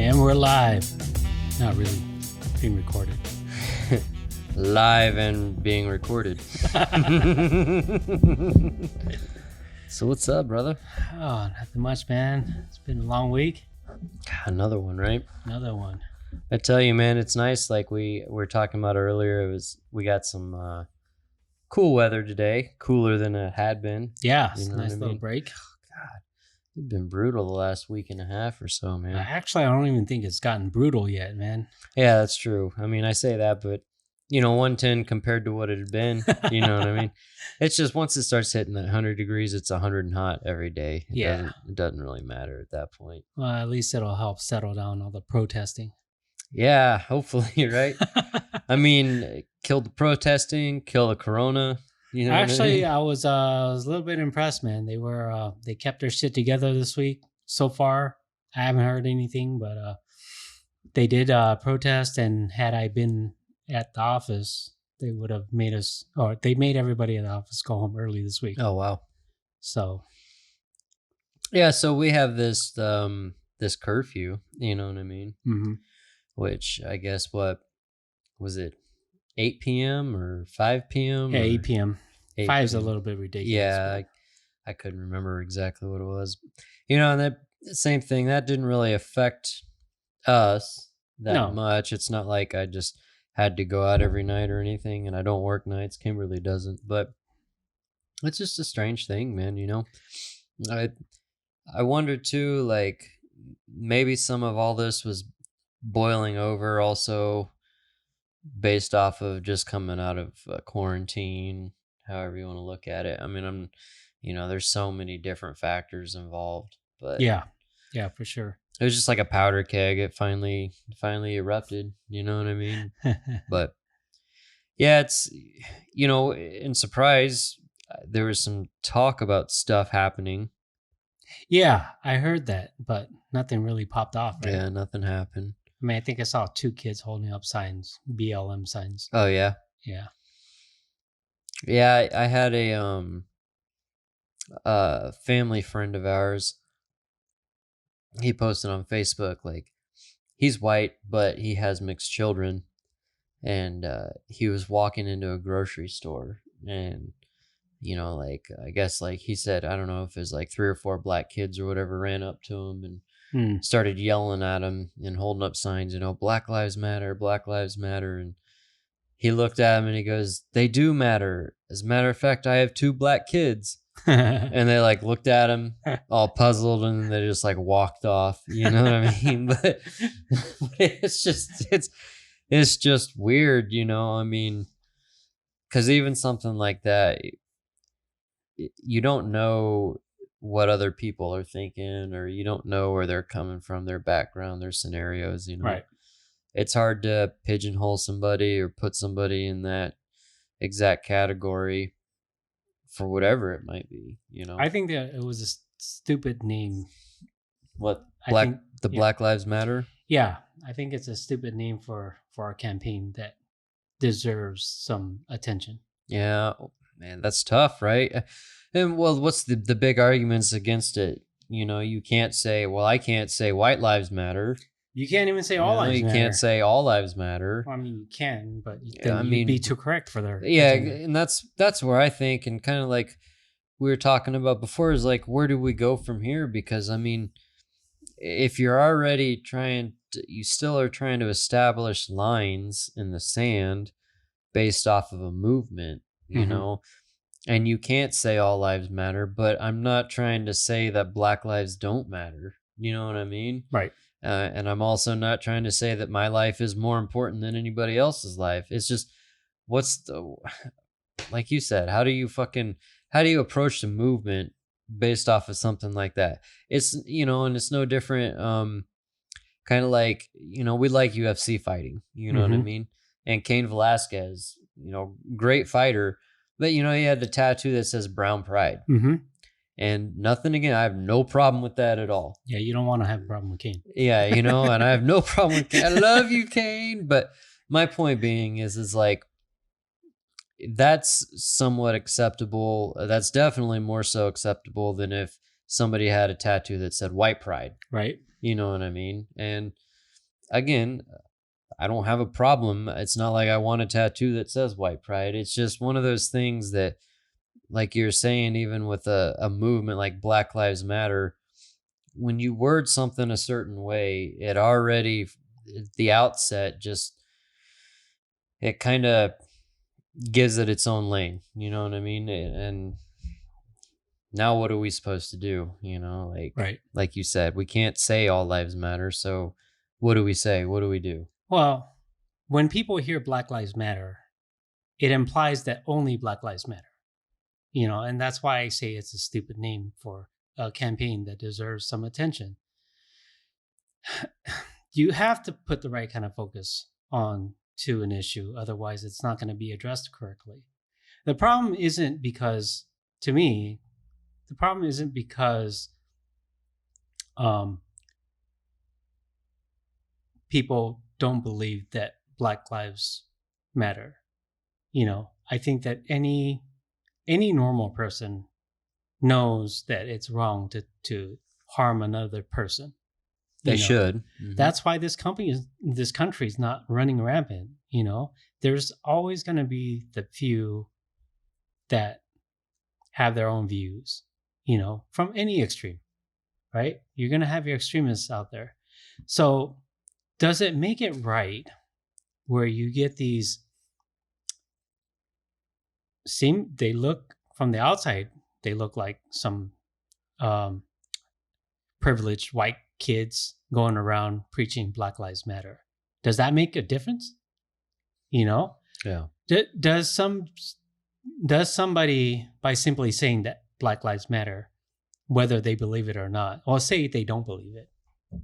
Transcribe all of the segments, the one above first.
And we're live. Not really being recorded. Live and being recorded. So what's up, brother? Oh, nothing much, man. It's been a long week. Another one, right? Another one. I tell you, man, it's nice. Like we were talking about earlier, we got some cool weather today, cooler than it had been. Yeah, You know nice what I little mean? break. God, it's been brutal the last week and a half or so, man. Actually, I don't even think it's gotten brutal yet, man. Yeah, that's true. I mean, I say that, but 110 compared to what it had been, you know what I mean? It's just once it starts hitting that 100 degrees, it's 100 and hot every day. It doesn't really matter at that point. Well, at least it'll help settle down all the protesting. Yeah, hopefully, right? I mean, kill the protesting, kill the corona. You know Actually, what I mean? I was a little bit impressed, man. They kept their shit together this week. So far, I haven't heard anything, but they did protest, and had I been at the office, they would have made us, or they made everybody at the office go home early this week. Oh, wow. So, Yeah, so we have this this curfew, you know what I mean? mm-hmm. Which I guess, what was it, 8 p.m. or 5 p.m.? Yeah, 8 p.m. 8 5's a p.m. little bit ridiculous. Yeah, I couldn't remember exactly what it was. And that same thing, that didn't really affect us that much. It's not like I just had to go out every night or anything, and I don't work nights. Kimberly doesn't, but it's just a strange thing, man. I wonder too, like maybe some of all this was boiling over also based off of just coming out of quarantine, however you want to look at it. I mean, there's so many different factors involved, but yeah, for sure. it was just like a powder keg. It finally erupted. You know what I mean? But yeah, it's, in surprise, there was some talk about stuff happening. Yeah, I heard that, but nothing really popped off, right? Yeah, nothing happened. I mean, I think I saw 2 kids holding up signs, BLM signs. Oh, yeah? Yeah. Yeah, I had a family friend of ours. He posted on Facebook, like, he's white, but he has mixed children. And he was walking into a grocery store, and I guess, like he said, I don't know if it was like 3 or 4 black kids or whatever ran up to him and started yelling at him and holding up signs, Black Lives Matter, Black Lives Matter. And he looked at him and he goes, "They do matter. As a matter of fact, I have 2 black kids." And they like looked at him all puzzled, and they just like walked off. You know what I mean? But it's just weird, I mean, because even something like that, you don't know what other people are thinking, or you don't know where they're coming from, their background, their scenarios, Right. It's hard to pigeonhole somebody or put somebody in that exact category for whatever it might be, I think that it was a stupid name. What? Yeah. Black Lives Matter? Yeah, I think it's a stupid name for our campaign that deserves some attention. Yeah, man, that's tough, right? And well, what's the big arguments against it? You can't say, well, I can't say white lives matter. You can't even say all lives matter. You can't say all lives matter. Well, I mean, you can, but then you'd be too correct for their agenda. And that's where I think, and kind of like we were talking about before, is like, where do we go from here? Because I mean, if you're already you still are trying to establish lines in the sand based off of a movement, and you can't say all lives matter, but I'm not trying to say that black lives don't matter. You know what I mean? Right. And I'm also not trying to say that my life is more important than anybody else's life. It's just, like you said, how do you approach the movement based off of something like that? It's, and it's no different. Kind of like, we like UFC fighting, you know what I mean? And Cain Velasquez, great fighter, but he had the tattoo that says Brown Pride. Mm-hmm. And nothing again. I have no problem with that at all. Yeah, you don't want to have a problem with Cain. Yeah, and I have no problem with Cain. I love you, Cain. But my point being is like, that's somewhat acceptable. That's definitely more so acceptable than if somebody had a tattoo that said white pride. Right. You know what I mean? And again, I don't have a problem. It's not like I want a tattoo that says white pride. It's just one of those things that, like you're saying, even with a movement like Black Lives Matter, when you word something a certain way, it already, at the outset, just, it kind of gives it its own lane. You know what I mean? And now what are we supposed to do? Right. Like you said, we can't say all lives matter. So what do we say? What do we do? Well, when people hear Black Lives Matter, it implies that only Black Lives Matter. And that's why I say it's a stupid name for a campaign that deserves some attention. You have to put the right kind of focus on to an issue, otherwise it's not going to be addressed correctly. The problem isn't because, to me, the problem isn't because um, people don't believe that Black Lives Matter. I think that any normal person knows that it's wrong to harm another person. They should. Mm-hmm. That's why this country is not running rampant. There's always going to be the few that have their own views, from any extreme, right? You're going to have your extremists out there. So does it make it right where you get these, they look from the outside, they look like some privileged white kids going around preaching Black Lives Matter. Does that make a difference? Yeah. Does somebody, by simply saying that Black Lives Matter, whether they believe it or not, or say they don't believe it,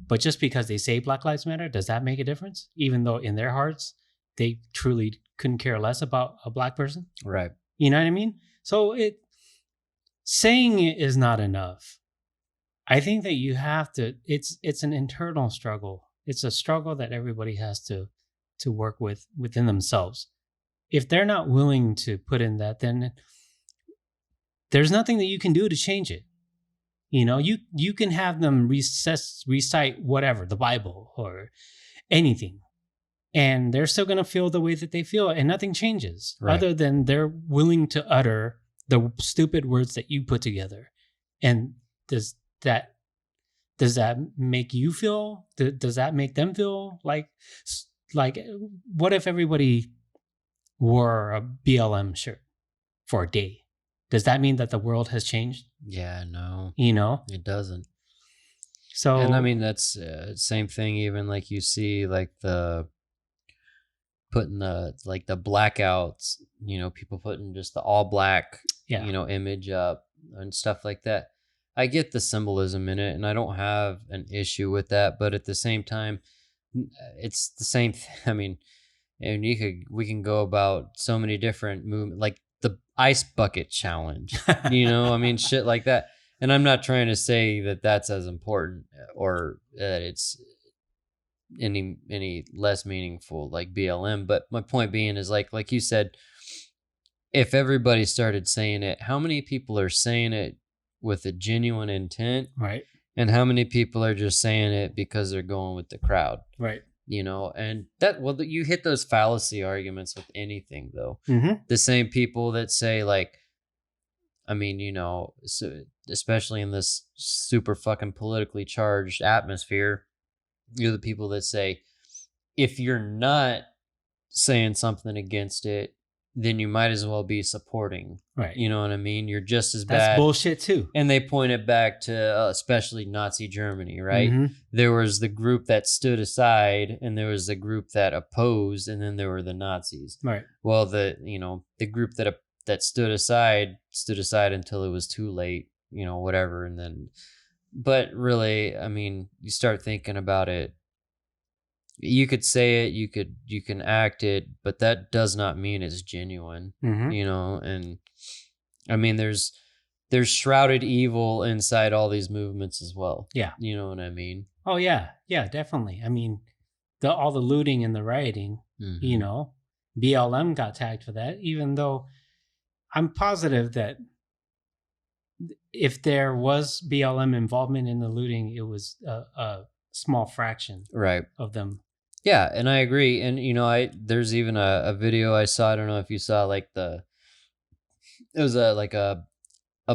but just because they say Black Lives Matter, does that make a difference? Even though in their hearts, they truly couldn't care less about a Black person? Right. You know what I mean? So saying it is not enough. I think that you have to, it's an internal struggle. It's a struggle that everybody has to work with within themselves. If they're not willing to put in that, then there's nothing that you can do to change it. You can have them recite whatever, the Bible or anything, and they're still going to feel the way that they feel, and nothing changes other than they're willing to utter the stupid words that you put together. And does that make you feel? Does that make them feel like what if everybody wore a BLM shirt for a day? Does that mean that the world has changed? Yeah, no. It doesn't. So, and I mean, that's same thing. Even like you see, like putting the blackouts. People putting just the all black, image up and stuff like that. I get the symbolism in it, and I don't have an issue with that. But at the same time, it's the same. I mean, and we can go about so many different movements, like the ice bucket challenge. I mean, shit like that. And I'm not trying to say that that's as important or that it's any less meaningful like BLM. But my point being is like you said, if everybody started saying it, how many people are saying it with a genuine intent? Right. And how many people are just saying it because they're going with the crowd? Right. And that, well, you hit those fallacy arguments with anything, though. Mm-hmm. The same people that say, like, I mean, so especially in this super fucking politically charged atmosphere, you're the people that say, if you're not saying something against it, then you might as well be supporting. Right. You know what I mean? You're just as bad. That's bullshit too. And they point it back to especially Nazi Germany, right? Mm-hmm. There was the group that stood aside, and there was the group that opposed, and then there were the Nazis. Right. Well, the group that stood aside until it was too late, whatever, and then. But really, I mean, you start thinking about it. You could say it, you can act it, but that does not mean it's genuine. Mm-hmm. And I mean, there's shrouded evil inside all these movements as well. Yeah. You know what I mean? Oh yeah. Yeah, definitely. I mean, all the looting and the rioting, Mm-hmm. BLM got tagged for that, even though I'm positive that if there was BLM involvement in the looting, it was a small fraction Right. of them Yeah, and I agree. And I there's even a video I saw. I don't know if you saw, like, it was a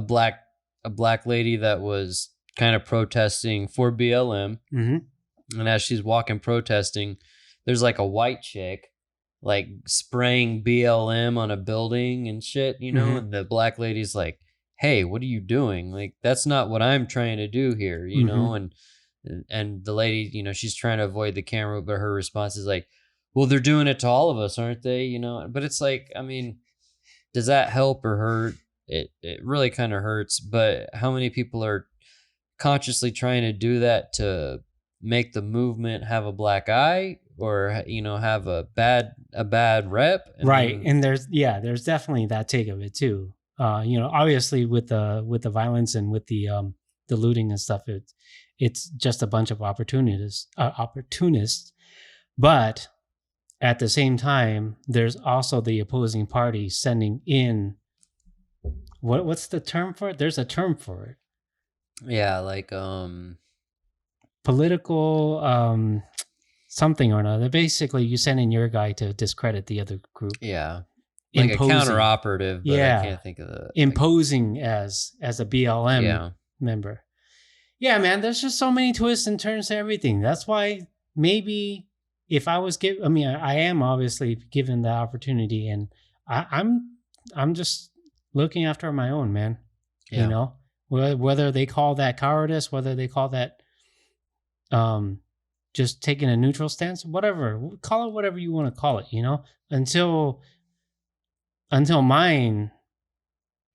black a black lady that was kind of protesting for BLM. Mm-hmm. And as she's walking protesting, there's like a white chick like spraying BLM on a building and shit, Mm-hmm. and the black lady's like, "Hey, what are you doing? Like, that's not what I'm trying to do here," Mm-hmm. and the lady, she's trying to avoid the camera, but her response is like, "Well, they're doing it to all of us, aren't they?" But it's like, I mean, does that help or hurt? It really kind of hurts, but how many people are consciously trying to do that to make the movement have a black eye, or have a bad rep? I Right. mean, And there's definitely that take of it too. Obviously with the violence and with the looting and stuff, it's just a bunch of opportunists. But at the same time, there's also the opposing party sending in what's the term for it? There's a term for it. yeah, like, Political something or another. Basically, you send in your guy to discredit the other group. yeah, like a Imposing. counter operative, but I Yeah. can't think of Imposing as a BLM yeah, member. Yeah, man, there's just so many twists and turns to everything. That's why maybe if I was given, I mean, I am obviously given the opportunity, and I'm just looking after my own, man. You yeah, know, whether they call that cowardice, whether they call that um just taking a neutral stance, whatever, call it whatever you want to call it. Until mine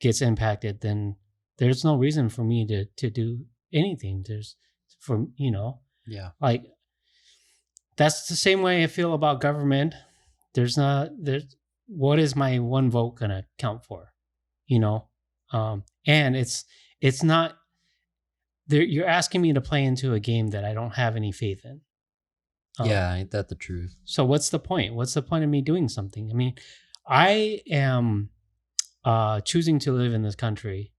gets impacted, then there's no reason for me to do anything. There's for yeah, like that's the same way I feel about government. There's what is my one vote gonna count for? You know? And it's not there. You're asking me to play into a game that I don't have any faith in. yeah. Ain't that the truth? So what's the point? What's the point of me doing something? I mean, I am choosing to live in this country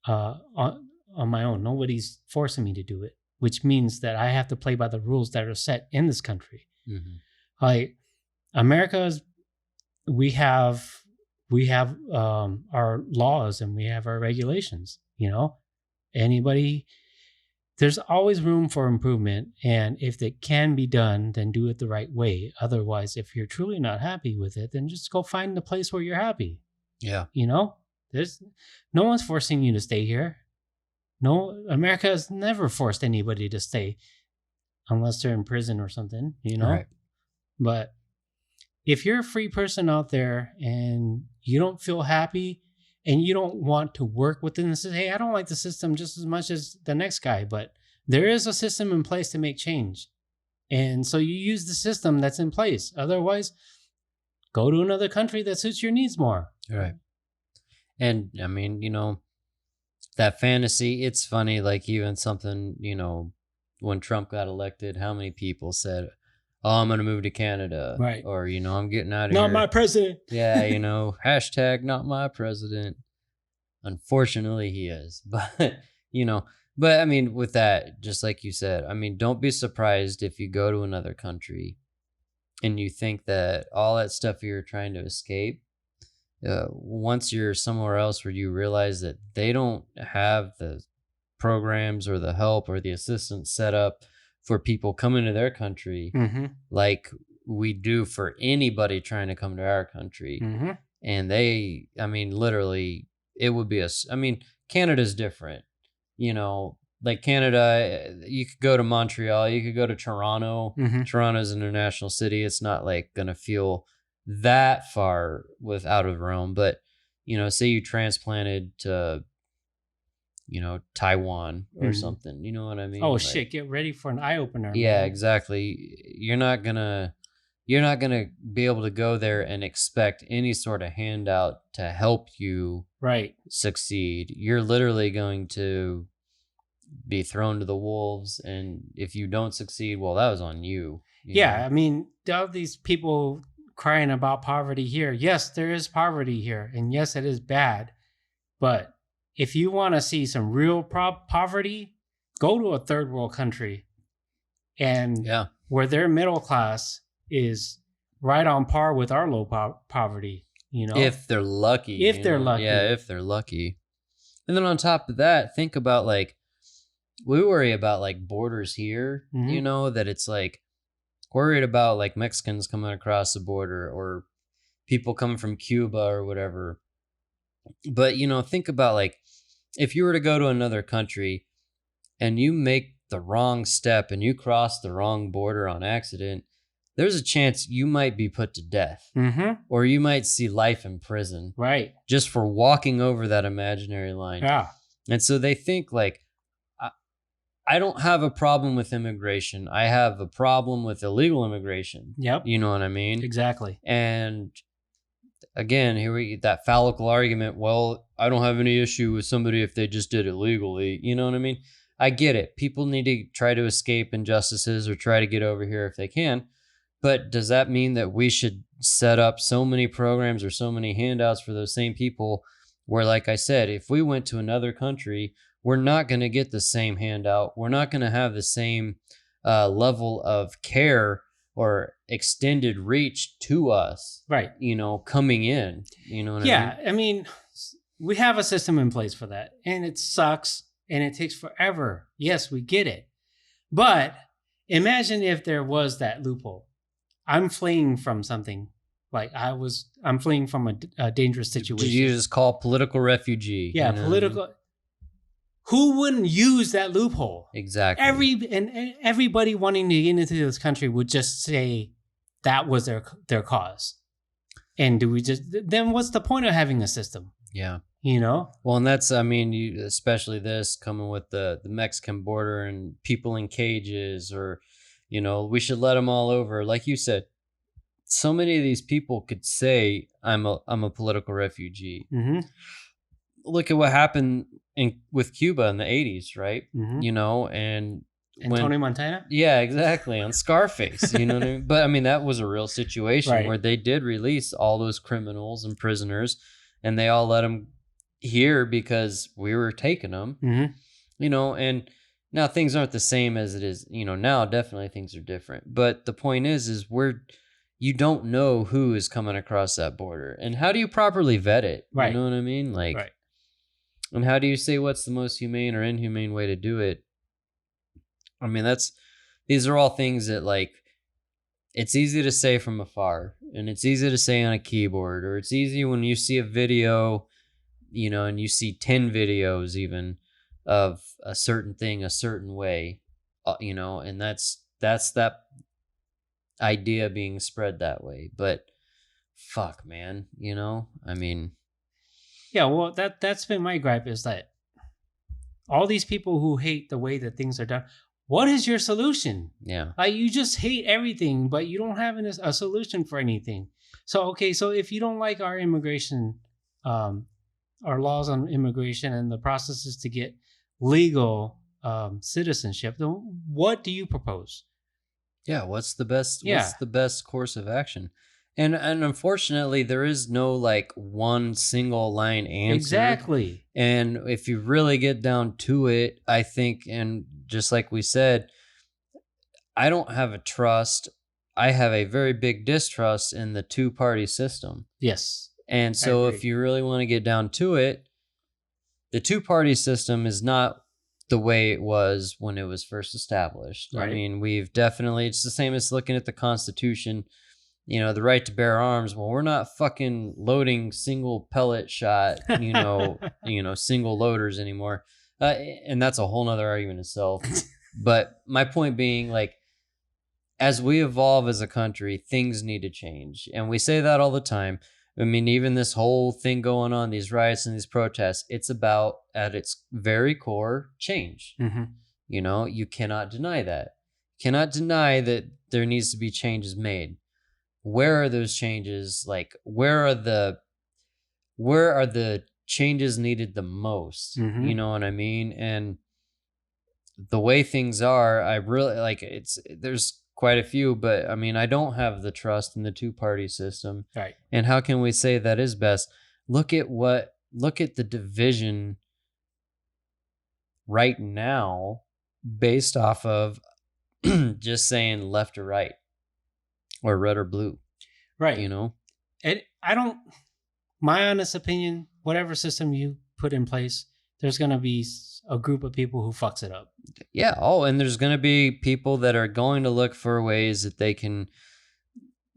on my own. Nobody's forcing me to do it, which means that I have to play by the rules that are set in this country. Mm-hmm. Like America's, we have our laws and we have our regulations. Anybody, there's always room for improvement, and if it can be done, then do it the right way. Otherwise, if you're truly not happy with it, then just go find a place where you're happy. Yeah, There's no one's forcing you to stay here. No, America has never forced anybody to stay unless they're in prison or something, right. But if you're a free person out there and you don't feel happy and you don't want to work within the system, hey, I don't like the system just as much as the next guy, but there is a system in place to make change. And so you use the system that's in place. Otherwise, go to another country that suits your needs more. Right. And I mean, that fantasy, it's funny, like, even something, when Trump got elected, how many people said, "Oh, I'm going to move to Canada." Right. Or, "I'm getting out of Not here." my president. Yeah, hashtag not my president. Unfortunately, he is. But I mean, with that, just like you said, I mean, don't be surprised if you go to another country and you think that all that stuff you're trying to escape, once you're somewhere else where you realize that they don't have the programs or the help or the assistance set up for people coming to their country, Mm-hmm. like we do for anybody trying to come to our country. Mm-hmm. And I mean, literally, it would be I mean, Canada's different, like Canada, you could go to Montreal, you could go to Toronto. Mm-hmm. Toronto's an international city. It's not like going to feel that far out of Rome, but say you transplanted to Taiwan or something, you know what I mean? Oh, shit, get ready for an eye opener. Yeah, man. exactly. You're not gonna be able to go there and expect any sort of handout to help you Right. succeed. You're literally going to be thrown to the wolves, and if you don't succeed, well, that was on you. Yeah, I mean, all these people crying about poverty here. Yes, there is poverty here, and yes, it is bad. But if you want to see some real poverty, go to a third world country and Yeah. where their middle class is right on par with our low poverty. If they're lucky. If they're lucky. Yeah, if they're lucky. And then on top of that, think about like, we worry about like borders here, that it's like worried about like Mexicans coming across the border or people coming from Cuba or whatever. But, think about like, if you were to go to another country and you make the wrong step and you cross the wrong border on accident, there's a chance you might be put to death, or you might see life in prison, right? Just for walking over that imaginary line. Yeah. And so they think like, I don't have a problem with immigration. I have a problem with illegal immigration. Yep. You know what I mean? Exactly. And again, here we get that phallical argument. Well, I don't have any issue with somebody if they just did it legally. You know what I mean? I get it. People need to try to escape injustices or try to get over here if they can. But does that mean that we should set up so many programs or so many handouts for those same people where, like I said, if we went to another country, we're not going to get the same handout. We're not going to have the same level of care or extended reach to us, right? Coming in, what I mean? Yeah, I mean, we have a system in place for that, and it sucks, and it takes forever. Yes, we get it, but imagine if there was that loophole. I'm fleeing from something, like I'm fleeing from a dangerous situation. Did you just call political refugee? Yeah, political. Who wouldn't use that loophole? Exactly. Everybody wanting to get into this country would just say that was their cause. And then what's the point of having a system? Yeah. Well, and that's, especially this coming with the Mexican border and people in cages, or, we should let them all over. Like you said, so many of these people could say, I'm a political refugee. Mm-hmm. Look at what happened with Cuba in the 80s, right? Mm-hmm. And Tony Montana? Yeah, exactly. On Scarface, you know what I mean? But that was a real situation, right, where they did release all those criminals and prisoners, and they all let them here because we were taking them, and now things aren't the same as it is, now definitely things are different. But the point is you don't know who is coming across that border, and how do you properly vet it? Right. You know what I mean? Like, right. And how do you say what's the most humane or inhumane way to do it? These are all things that, like, it's easy to say from afar, and it's easy to say on a keyboard, or it's easy when you see a video, and you see 10 videos even of a certain thing a certain way, and that's that idea being spread that way. But fuck, man, Yeah, well, that's been my gripe, is that all these people who hate the way that things are done, what is your solution? Yeah. Like, you just hate everything, but you don't have a solution for anything. So if you don't like our immigration, our laws on immigration and the processes to get legal citizenship, then what do you propose? Yeah, what's the best course of action? And unfortunately, there is no like one single line answer. Exactly. And if you really get down to it, I think, and just like we said, I don't have a trust. I have a very big distrust in the two-party system. Yes. And so if you really want to get down to it, the two-party system is not the way it was when it was first established. Right. We've definitely, it's the same as looking at the Constitution. The right to bear arms. Well, we're not fucking loading single pellet shot, single loaders anymore. And that's a whole nother argument itself. But my point being, like, as we evolve as a country, things need to change. And we say that all the time. Even this whole thing going on, these riots and these protests, it's about, at its very core, change. Mm-hmm. You cannot deny that. Cannot deny that there needs to be changes made. Where are those changes? Like, where are the changes needed the most? Mm-hmm. You know what I mean? And the way things are, I really like there's quite a few, but I don't have the trust in the two-party system. Right. And how can we say that is best? Look at the division right now based off of just saying left or right or red or blue, Right. you know? I don't. My honest opinion, whatever system you put in place, there's gonna be a group of people who fucks it up. Yeah. Oh, and there's going to be people that are going to look for ways that they can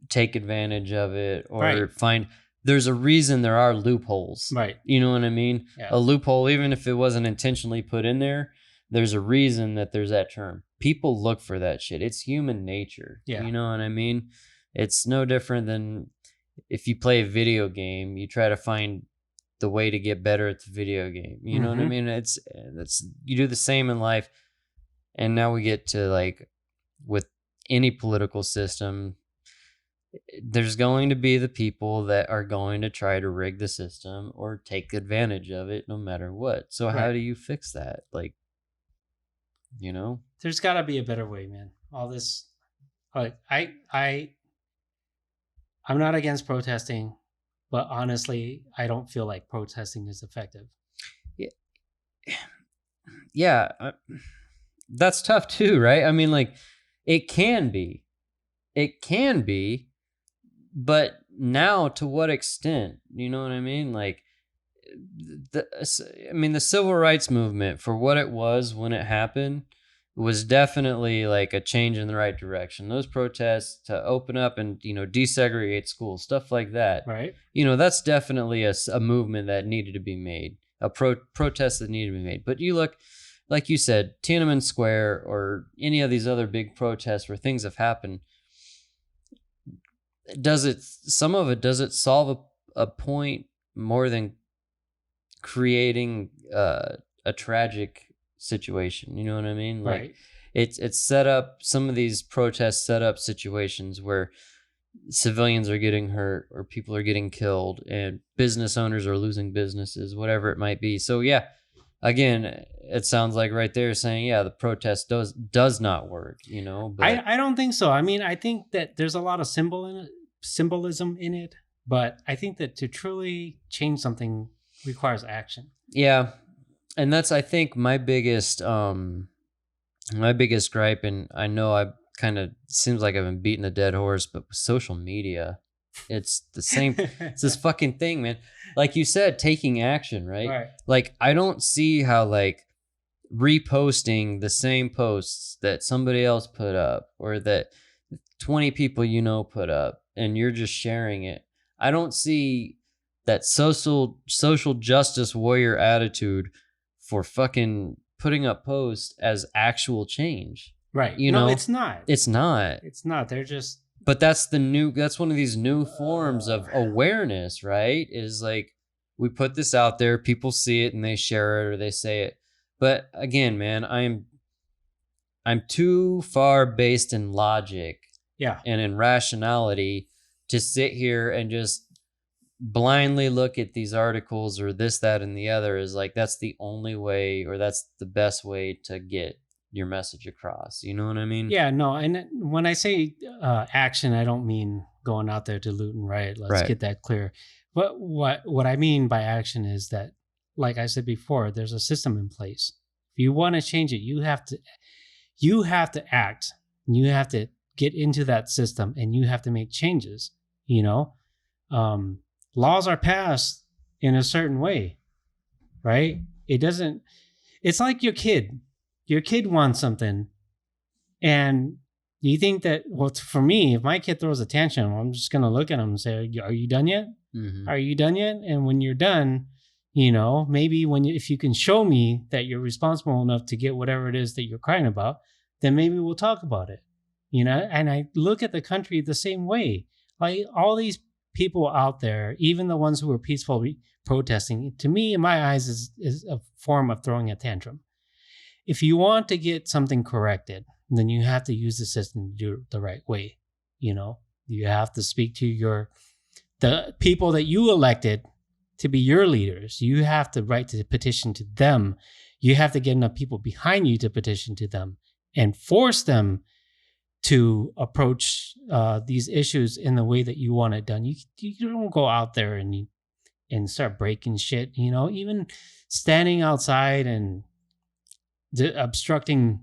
take advantage of it or Right. find. There's a reason there are loopholes. Right. You know what I mean? Yeah. A loophole, even if it wasn't intentionally put in there, there's a reason that there's that term. People look for that shit. It's human nature. Yeah. You know what I mean? It's no different than if you play a video game, you try to find the way to get better at the video game. You know what I mean? It's you do the same in life. And now we get to like with any political system, there's going to be the people that are going to try to rig the system or take advantage of it no matter what. So how Right. do you fix that? Like, you know? There's got to be a better way, man. All this, like, I'm not against protesting, but honestly, I don't feel like protesting is effective. Yeah, that's tough too, right? I mean, like, it can be, but now to what extent? You know what I mean? Like, the civil rights movement, for what it was when it happened, was definitely like a change in the right direction. Those protests to open up and desegregate schools, stuff like that. Right. That's definitely a movement that needed to be made, a protest that needed to be made. But you look, like you said, Tiananmen Square or any of these other big protests where things have happened. Does it solve a point more than creating a tragic situation? You know what I mean? Like, Right. it's set up, some of these protests set up situations where civilians are getting hurt or people are getting killed and business owners are losing businesses, whatever it might be. So yeah, again, it sounds like right there saying, yeah, the protest does not work, but I don't think so. I mean, I think that there's a lot of symbolism in it, but I think that to truly change something requires action. yeah. And that's, I think, my biggest gripe, and I know I kind of seems like I've been beating a dead horse, but with social media, it's the same. It's this fucking thing, man. Like you said, taking action, right? Right. Like, I don't see how, like, reposting the same posts that somebody else put up or that 20 people put up and you're just sharing it. I don't see that social justice warrior attitude for fucking putting up posts as actual change. Right. No, it's not. It's not. It's not. They're just. But that's one of these new forms of awareness, right? Is like, we put this out there, people see it and they share it or they say it. But again, man, I'm too far based in logic, Yeah, and in rationality to sit here and just blindly look at these articles or this, that, and the other is like, that's the only way or that's the best way to get your message across. You know what I mean? yeah, no. And when I say action, I don't mean going out there to loot and riot. Let's Right. get that clear. But what I mean by action is that, like I said before, there's a system in place. If you want to change it, you have to act. You have to get into that system, and you have to make changes. Laws are passed in a certain way, right? It's like your kid. Your kid wants something, and you think that, well, for me, if my kid throws a tantrum, I'm just going to look at him and say, are you done yet? Mm-hmm. Are you done yet? And when you're done, maybe if you can show me that you're responsible enough to get whatever it is that you're crying about, then maybe we'll talk about it. And I look at the country the same way. Like, all these people out there, even the ones who are peacefully protesting, to me, in my eyes, is a form of throwing a tantrum. If you want to get something corrected, then you have to use the system to do it the right way. You have to speak to the people that you elected to be your leaders. You have to write the petition to them. You have to get enough people behind you to petition to them and force them to approach these issues in the way that you want it done. You don't go out there and start breaking shit. Even standing outside and obstructing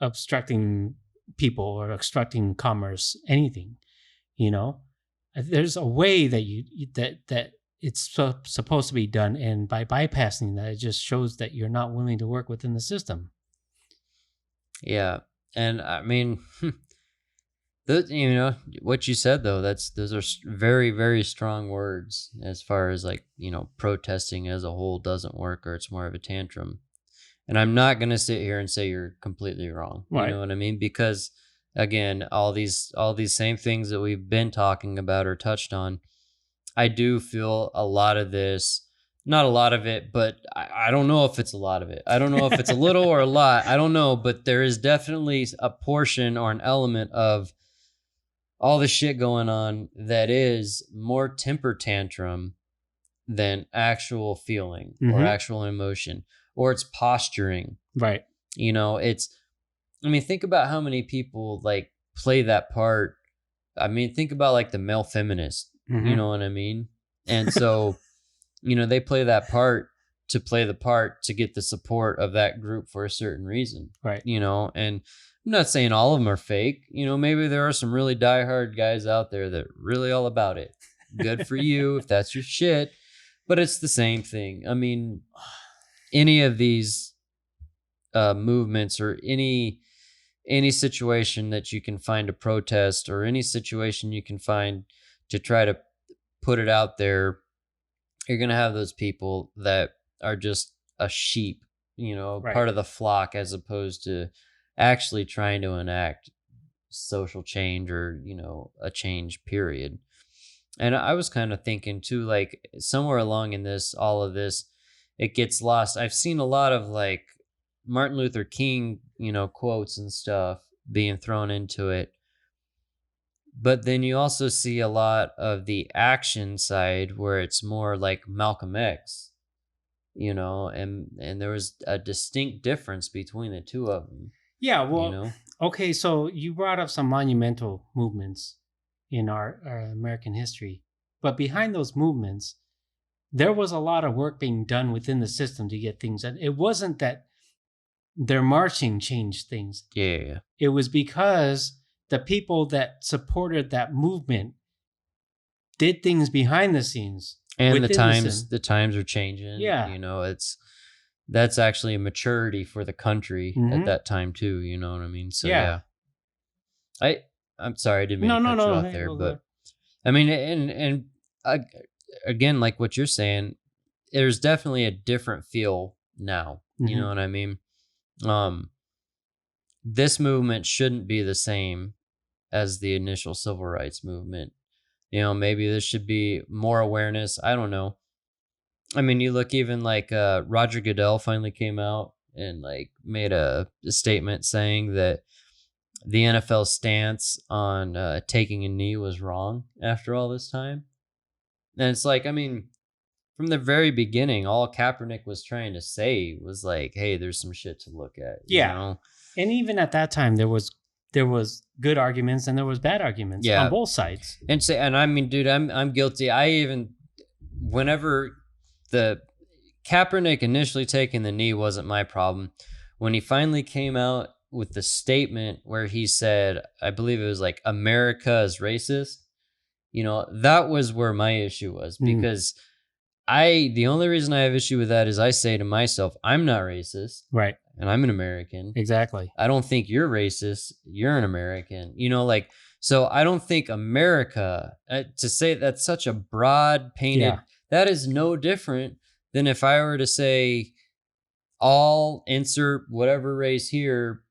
obstructing people or obstructing commerce, anything. You know, there's a way that that it's supposed to be done, and by bypassing that, it just shows that you're not willing to work within the system. Yeah, and I mean, you know what you said though. Those are very very strong words as far as like protesting as a whole doesn't work or it's more of a tantrum. And I'm not gonna sit here and say you're completely wrong. You Right. know what I mean? Because again, all these same things that we've been talking about or touched on, I do feel a lot of this. Not a lot of it, but I don't know if it's a lot of it. I don't know if it's a little or a lot. I don't know, but there is definitely a portion or an element of all the shit going on that is more temper tantrum than actual feeling or actual emotion, or it's posturing. Right. I mean, think about how many people like play that part. I mean, think about like the male feminist, you know what I mean? And so, they play that part to play the part to get the support of that group for a certain reason. Right. And I'm not saying all of them are fake. Maybe there are some really diehard guys out there that are really all about it. Good for you if that's your shit. But it's the same thing. I mean, any of these movements or any situation that you can find a protest or any situation you can find to try to put it out there, you're going to have those people that are just a sheep, Right. part of the flock as opposed to actually trying to enact social change or, a change period. And I was kind of thinking too, like somewhere along in all of this, it gets lost. I've seen a lot of like Martin Luther King, quotes and stuff being thrown into it. But then you also see a lot of the action side where it's more like Malcolm X, and there was a distinct difference between the two of them. Yeah. Well, okay. So you brought up some monumental movements in our American history, but behind those movements, there was a lot of work being done within the system to get things done. It wasn't that their marching changed things. Yeah. It was because the people that supported that movement did things behind the scenes. And the times are changing. Yeah. That's actually a maturity for the country at that time too. You know what I mean? So yeah. I'm sorry, I didn't mean to cut you off there, but I mean, and again, like what you're saying, there's definitely a different feel now. You know what I mean? This movement shouldn't be the same as the initial civil rights movement. Maybe there should be more awareness. I don't know. I mean, you look even like Roger Goodell finally came out and like made a statement saying that the NFL stance on taking a knee was wrong after all this time. And it's like, I mean, from the very beginning, all Kaepernick was trying to say was like, hey, there's some shit to look at. Yeah. And even at that time, there was good arguments and there was bad arguments on both sides. And I mean, dude, I'm guilty. Whenever the Kaepernick initially taking the knee wasn't my problem. When he finally came out with the statement where he said, I believe it was like, America is racist, that was where my issue was, because the only reason I have issue with that is I say to myself, I'm not racist. Right. And I'm an American. Exactly. I don't think you're racist. You're an American. So I don't think America, to say that's such a broad painted, that is no different than if I were to say all insert whatever race here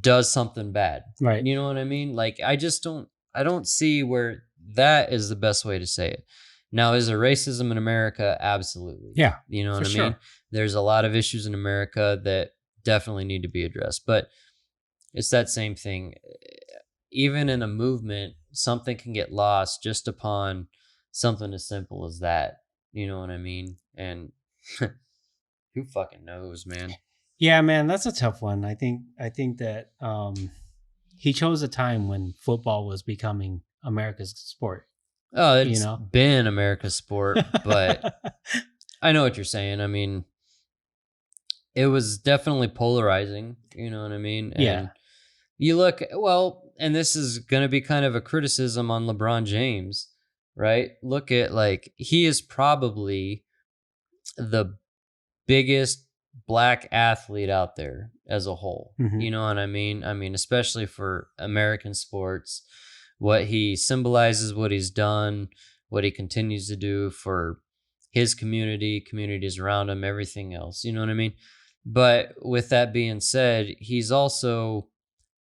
does something bad. Right. You know what I mean? Like, I don't see where that is the best way to say it. Now, is there racism in America? Absolutely. Yeah. You know what I mean? There's a lot of issues in America that definitely need to be addressed, but it's that same thing. Even in a movement, something can get lost just upon something as simple as that. You know what I mean? And who fucking knows, man? Yeah, man, that's a tough one. I think that he chose a time when football was becoming America's sport. Oh, it's been America's sport, but I know what you're saying. I mean, it was definitely polarizing. You know what I mean? And You look, well, and this is going to be kind of a criticism on LeBron James, right? Look at, like, he is probably the biggest black athlete out there as a whole. Mhm. You know what I mean? I mean, especially for American sports, what he symbolizes, what he's done, what he continues to do for his community, communities around him, everything else. You know what I mean? But with that being said, he's also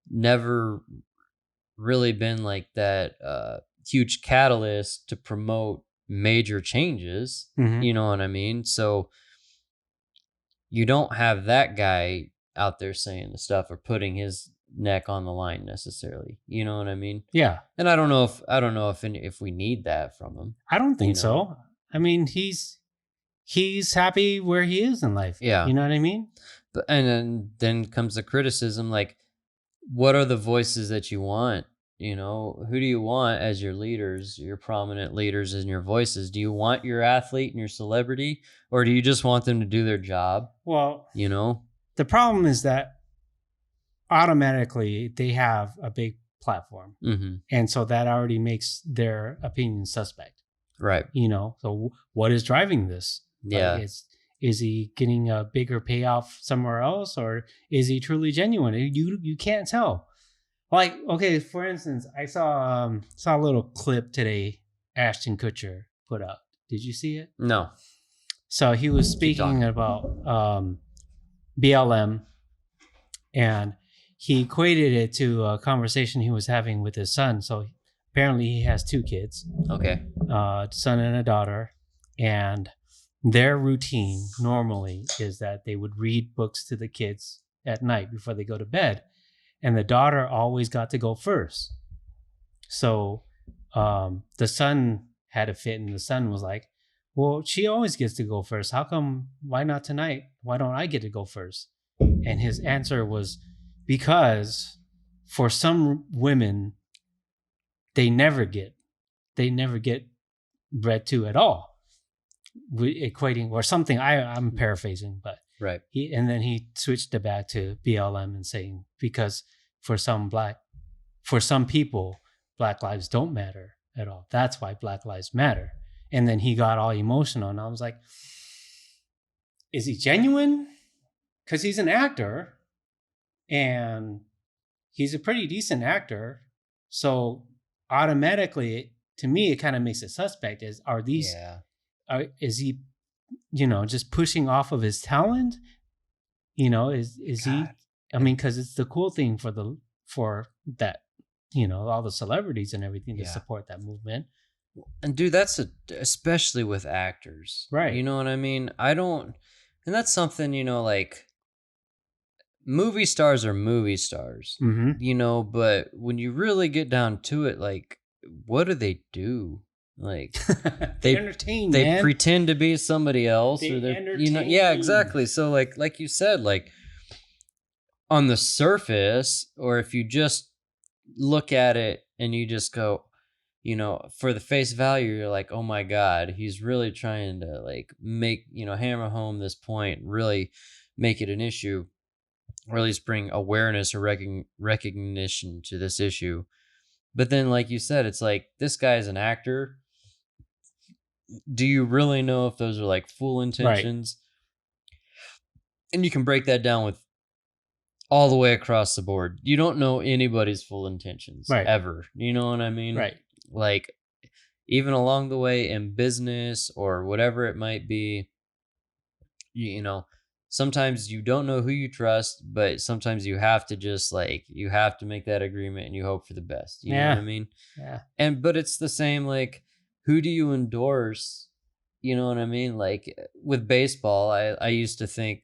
never really been like that huge catalyst to promote major changes. Mhm. You know what I mean? So you don't have that guy out there saying the stuff or putting his neck on the line necessarily. You know what I mean? Yeah. And I don't know if we need that from him. I don't think You know? so. I mean, he's happy where he is in life. Yeah. You know what I mean? But and then comes the criticism, like, what are the voices that you want? You know, who do you want as your leaders, your prominent leaders and your voices? Do you want your athlete and your celebrity, or do you just want them to do their job? Well, You know? the problem is that automatically they have a big platform. Mm-hmm. And so that already makes their opinion suspect. Right. You know, so what is driving this? Yeah. Like, is he getting a bigger payoff somewhere else, or is he truly genuine? You can't tell. Like, okay, for instance, I saw a little clip today Ashton Kutcher put up. Did you see it? No. So he was Keep talking. speaking about BLM, and he equated it to a conversation he was having with his son. So apparently he has 2 kids, Okay. a son and a daughter, and their routine normally is that they would read books to the kids at night before they go to bed, and the daughter always got to go first. So the son had a fit, and the son was like, well, she always gets to go first. How come? Why not tonight? Why don't I get to go first? And his answer was, because for some women, they never get read to at all. Equating or something. I'm paraphrasing, but Right. then he switched it back to BLM and saying, because for some people, Black lives don't matter at all. That's why Black lives matter. And then he got all emotional, and I was like, is he genuine? Because he's an actor, and he's a pretty decent actor. So automatically, to me, it kind of makes it suspect. Is he, just pushing off of his talent? Is he? I mean, because it's the cool thing for that, all the celebrities and everything to support that movement. And dude, especially with actors, right? You know what I mean? And that's something, like, movie stars are movie stars, mm-hmm. But when you really get down to it, like, what do? Like, they entertain. They pretend to be somebody else, they or they're, entertain. Yeah, exactly. So, like you said, like, on the surface, or if you just look at it and you just go, for the face value, you're like, oh my God, he's really trying to, like, make, hammer home this point, really make it an issue, or at least bring awareness or recognition to this issue. But then, like you said, it's like, this guy's an actor. Do you really know if those are, like, full intentions? Right. And you can break that down with all the way across the board. You don't know anybody's full intentions, right, ever. You know what I mean? Right. Like, even along the way in business or whatever it might be, sometimes you don't know who you trust, but sometimes you have to just, like, you have to make that agreement and you hope for the best. You know what I mean? Yeah. But it's the same, like, who do you endorse? You know what I mean? Like, with baseball, I used to think,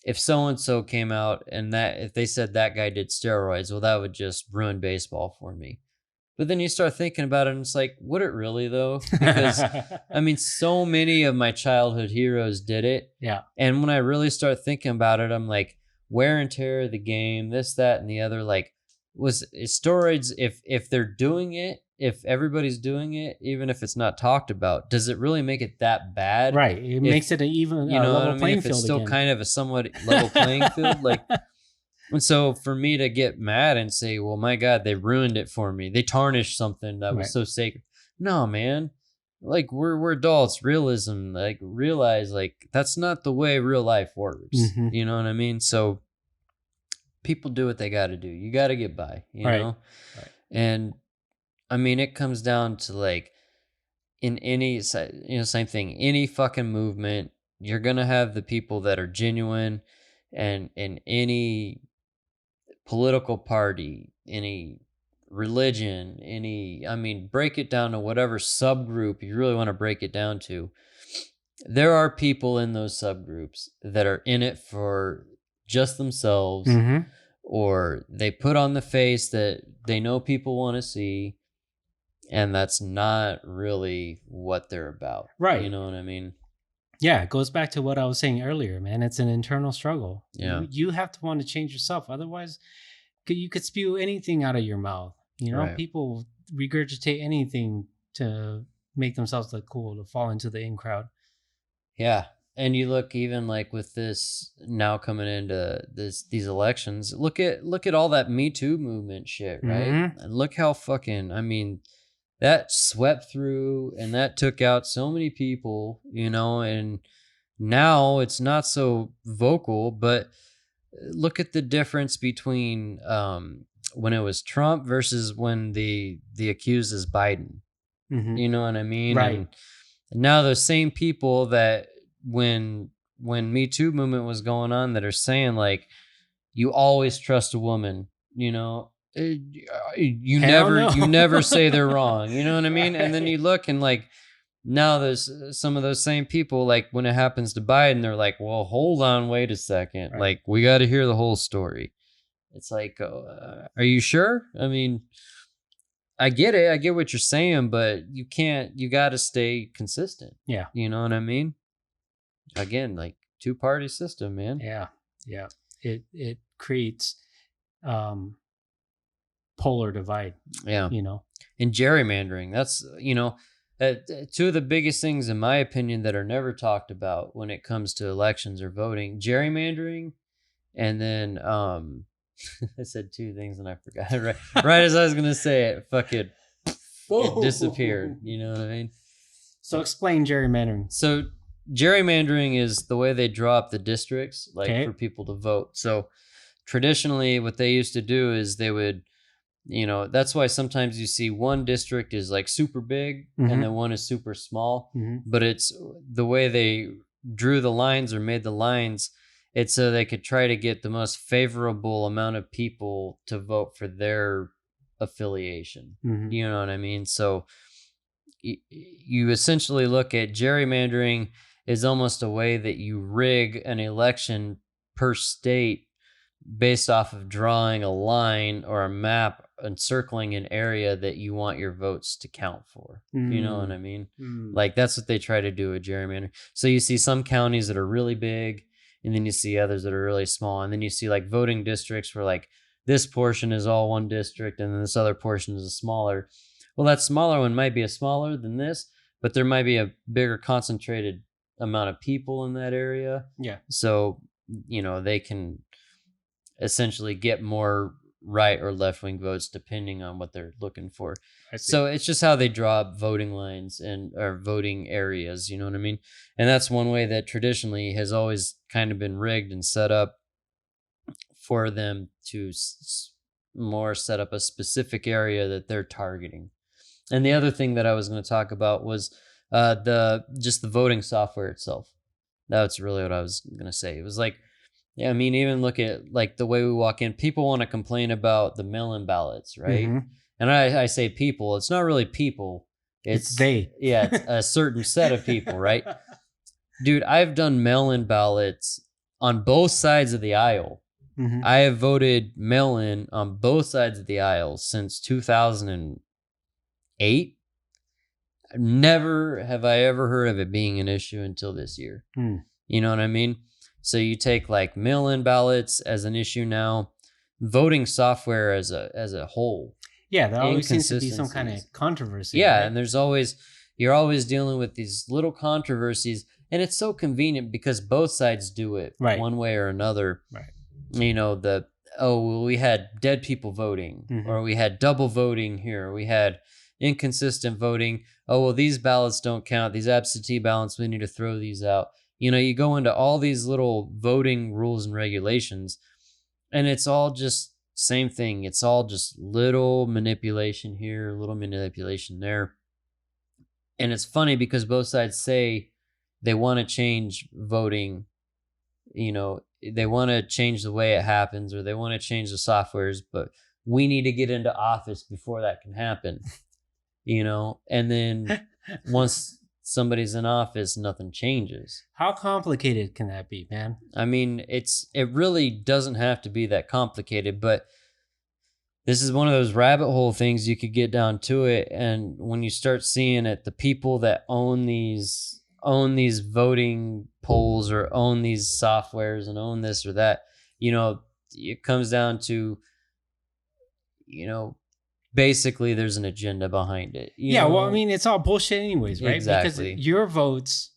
if so-and-so came out and if they said that guy did steroids, well, that would just ruin baseball for me. But then you start thinking about it, and it's like, would it really, though? Because, I mean, so many of my childhood heroes did it. Yeah. And when I really start thinking about it, I'm like, wear and tear of the game, this, that, and the other. Like, is steroids, if they're doing it, if everybody's doing it, even if it's not talked about, does it really make it that bad? Right. It makes it an even level playing if field. It's still again. Kind of a somewhat level playing field. Like, And so for me to get mad and say, well, my God, they ruined it for me. They tarnished something that was Right. so sacred. No, man. Like we're adults, realism, like realize like that's not the way real life works. Mhm. You know what I mean? So people do what they got to do. You got to get by, Right. Right. And I mean, it comes down to like in any, same thing, any fucking movement, you're going to have the people that are genuine, and in any political party, any religion, I mean, break it down to whatever subgroup you really want to break it down to. There are people in those subgroups that are in it for just themselves, Mhm. or they put on the face that they know people want to see, and that's not really what they're about. You Right. know what I mean? Yeah, it goes back to what I was saying earlier, man. It's an internal struggle. Yeah. You have to want to change yourself. Otherwise, you could spew anything out of your mouth. Right. People regurgitate anything to make themselves look cool, to fall into the in crowd. Yeah. And you look even like with this now coming into these elections, look at all that Me Too movement shit, right? Mhm. And look how fucking, I mean, that swept through and that took out so many people, and now it's not so vocal, but look at the difference between when it was Trump versus when the accused is Biden. Mhm. You know what I mean? Right. And now those same people that when Me Too movement was going on that are saying like you always trust a woman, you Hell never no. you never say they're wrong. You know what I mean? And then Right. you look and like now there's some of those same people like when it happens to Biden, they're like, well, hold on, wait a second, Right. like we got to hear the whole story. It's like, are you sure? I mean, I get it. I get what you're saying, but you got to stay consistent. Yeah. You know what I mean? Again, like two-party system, man. Yeah. Yeah. It creates um polar divide, Yeah. you know. And gerrymandering, that's, two of the biggest things, in my opinion, that are never talked about when it comes to elections or voting: gerrymandering, and then, I said two things and I forgot. Right as I was going to say it, fucking, it disappeared. You know what I mean? So explain gerrymandering. So gerrymandering is the way they draw up the districts, like Okay. for people to vote. So traditionally, what they used to do is they would, that's why sometimes you see one district is like super big and then one is super small. Mhm. But it's the way they drew the lines or made the lines. It's so they could try to get the most favorable amount of people to vote for their affiliation. Mhm. You know what I mean? So you essentially look at gerrymandering is almost a way that you rig an election per state based off of drawing a line or a map encircling an area that you want your votes to count for. You know what I mean? Like that's what they try to do with gerrymandering. So you see some counties that are really big, and then you see others that are really small, and then you see like voting districts where like this portion is all one district and then this other portion is a smaller. Well, that smaller one might be a smaller than this, but there might be a bigger concentrated amount of people in that area. Yeah. So, they can essentially get more right or left wing votes depending on what they're looking for. So it's just how they draw up voting lines and or voting areas, you know what I mean? And that's one way that traditionally has always kind of been rigged and set up for them to more set up a specific area that they're targeting. And the other thing that I was going to talk about was the voting software itself. That's really what I was going to say. It was like, yeah, I mean, even look at like the way we walk in. People want to complain about the mail-in ballots, right? Mhm. And I say people. It's not really people. It's they. Yeah, it's a certain set of people, right? Dude, I've done mail-in ballots on both sides of the aisle. Mhm. I have voted mail-in on both sides of the aisle since 2008. Never have I ever heard of it being an issue until this year. You know what I mean? So you take like mail-in ballots as an issue now, voting software as a whole. Yeah, there always seems to be some kind of controversy. Yeah, right? and you're always dealing with these little controversies, and it's so convenient because both sides do it Right. one way or another. Right. oh, well, we had dead people voting, Mhm. or we had double voting here, we had inconsistent voting. Oh, well, these ballots don't count. These absentee ballots, we need to throw these out. You know, you go into all these little voting rules and regulations, and it's all just same thing. It's all just little manipulation here, little manipulation there. And it's funny because both sides say they want to change voting, you know, they want to change the way it happens, or they want to change the softwares, but we need to get into office before that can happen, you know. And then once somebody's in office, nothing changes. How complicated can that be, man? I mean, it really doesn't have to be that complicated, but this is one of those rabbit hole things you could get down to it. And when you start seeing it, the people that own these voting polls, or own these softwares, and own this or that, you know, it comes down to, you know, basically there's an agenda behind it. Yeah, well, I mean, it's all bullshit anyways, right? Exactly. Because your votes,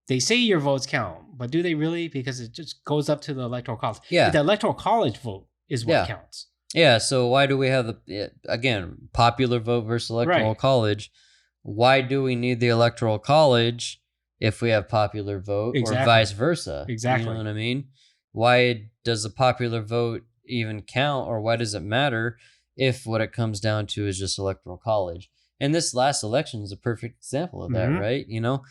they say your votes count, but do they really? Because it just goes up to the electoral college. Yeah. The electoral college vote is what counts. Yeah, so why do we have again, popular vote versus electoral college? Why do we need the electoral college if we have popular vote, or vice versa? Exactly. You know what I mean? Why does the popular vote even count, or why does it matter if what it comes down to is just electoral college? And this last election is a perfect example of that, right? You know,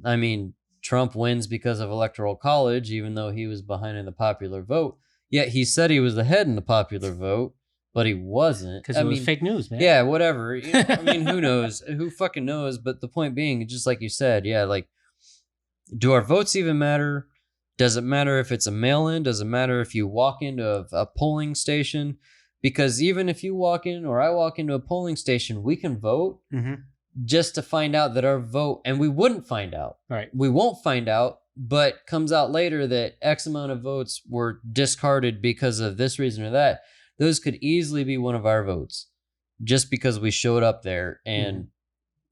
I mean, Trump wins because of electoral college, even though he was behind in the popular vote. Yet he said he was ahead in the popular vote, but he wasn't. Because it was fake news, man. Yeah, whatever. You know, I mean, who knows? Who fucking knows? But the point being, just like you said, yeah, like, do our votes even matter? Does it matter if it's a mail-in? Does it matter if you walk into a polling station? Because even if you walk in, or I walk into a polling station, we can vote just to find out that our vote, and we wouldn't find out. Right. We won't find out, but comes out later that X amount of votes were discarded because of this reason or that. Those could easily be one of our votes, just because we showed up there and,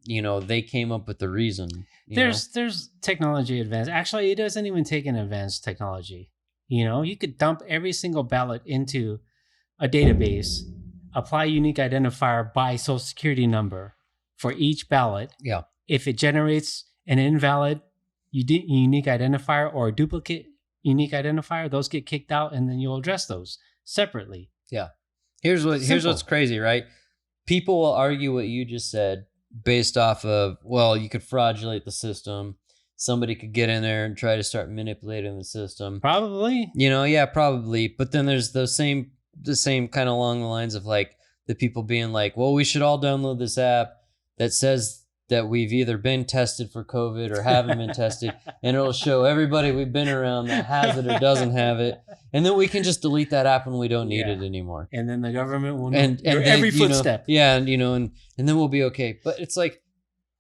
you know, they came up with the reason. There's technology advance. Actually, it doesn't even take an advanced technology. You know, you could dump every single ballot into a database, apply unique identifier by social security number for each ballot. Yeah. If it generates an invalid unique identifier or a duplicate unique identifier, those get kicked out, and then you'll address those separately. Yeah. Here's what's crazy, right? People will argue what you just said based off of, well, you could fraudulate the system. Somebody could get in there and try to start manipulating the system. Probably. You know, yeah, probably. But then there's the same kind of along the lines of like the people being like, well, we should all download this app that says that we've either been tested for COVID or haven't been tested, and it'll show everybody we've been around that has it or doesn't have it, and then we can just delete that app when we don't need it anymore. And then the government will know and every footstep. And and then we'll be okay. But it's like,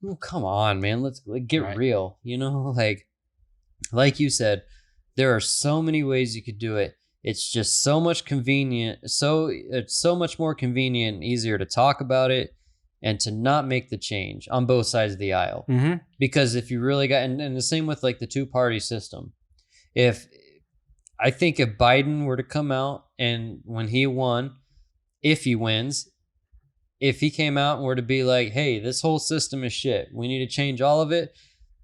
oh, come on, man, let's get real. You know, like you said, there are so many ways you could do it. It's just so much convenient. So it's so much more convenient and easier to talk about it and to not make the change on both sides of the aisle. Because if you really got, and the same with like the two-party system. I think if Biden were to come out and when he won, if he wins, if he came out and were to be like, hey, this whole system is shit, we need to change all of it,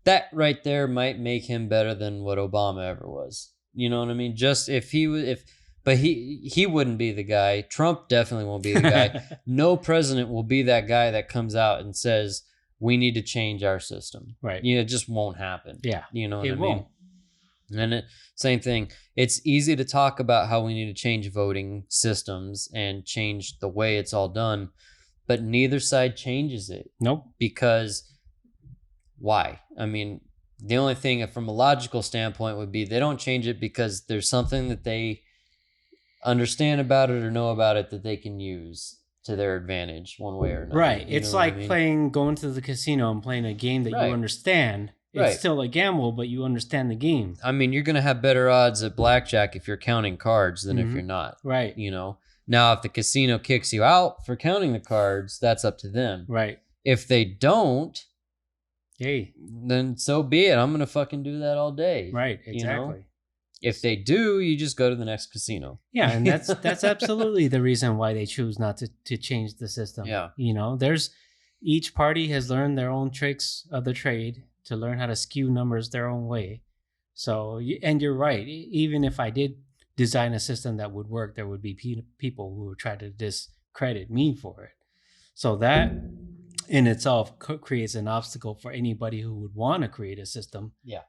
that right there might make him better than what Obama ever was. You know what I mean? Just if he was, but he wouldn't be the guy. Trump definitely won't be the guy. No president will be that guy that comes out and says, we need to change our system. Right. You know, it just won't happen. Yeah. You know what I mean? Won't. And same thing. It's easy to talk about how we need to change voting systems and change the way it's all done, but neither side changes it. Nope. Because why? I mean, the only thing from a logical standpoint would be they don't change it because there's something that they understand about it or know about it that they can use to their advantage one way or another. Right. It's like going to the casino and playing a game that you understand. It's still a gamble, but you understand the game. I mean, you're going to have better odds at blackjack if you're counting cards than if you're not. Right. You know, now if the casino kicks you out for counting the cards, that's up to them. Right. If they don't, hey, then so be it. I'm going to fucking do that all day. Right. Exactly. You know? If they do, you just go to the next casino. Yeah, and that's absolutely the reason why they choose not to change the system. Yeah. There's each party has learned their own tricks of the trade to learn how to skew numbers their own way. So, and you're right. Even if I did design a system that would work, there would be people who would try to discredit me for it. So that in itself creates an obstacle for anybody who would want to create a system. Yeah.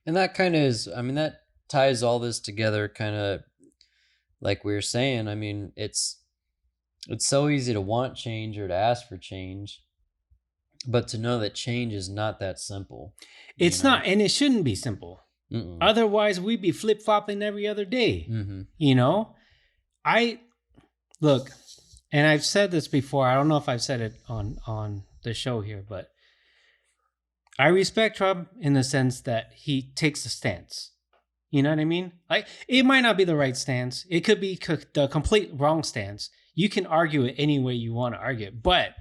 And that kind of is, that ties all this together, kind of like we were saying. It's so easy to want change or to ask for change, but to know that change is not that simple. It's not, and it shouldn't be simple. Mm-mm. Otherwise, we'd be flip-flopping every other day. Mm-hmm. I look, and I've said this before. I don't know if I've said it on the show here, but I respect Trump in the sense that he takes a stance. You know what I mean? Like, it might not be the right stance. It could be the complete wrong stance. You can argue it any way you want to argue it, but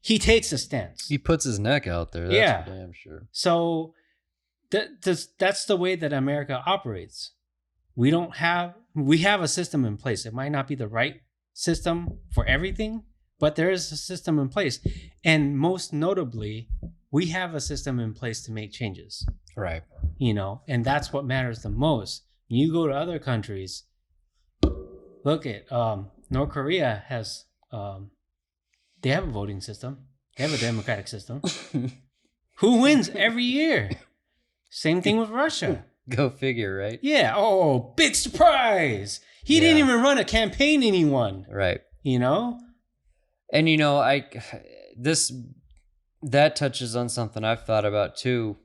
he takes a stance. He puts his neck out there. That's for damn sure. So that's the way that America operates. We have a system in place. It might not be the right system for everything, but there is a system in place. And most notably, we have a system in place to make changes. Right. And that's what matters the most. When you go to other countries, look at North Korea has, they have a voting system. They have a democratic system. Who wins every year? Same thing with Russia. Go figure, right? Yeah. Oh, big surprise. He didn't even run a campaign, anyone. Right. And that touches on something I've thought about too.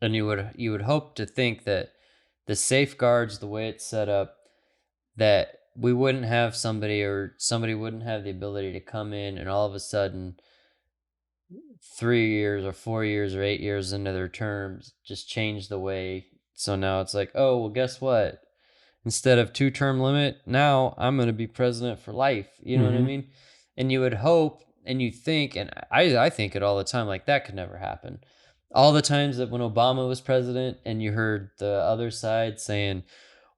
And you would hope to think that the safeguards, the way it's set up, that we wouldn't have somebody wouldn't have the ability to come in and all of a sudden 3 years or 4 years or 8 years into their terms just change the way. So now it's like, oh, well, guess what? Instead of 2-term limit, now I'm going to be president for life. You know what I mean? And you would hope and you think, and I think it all the time, like that could never happen. All the times that when Obama was president and you heard the other side saying,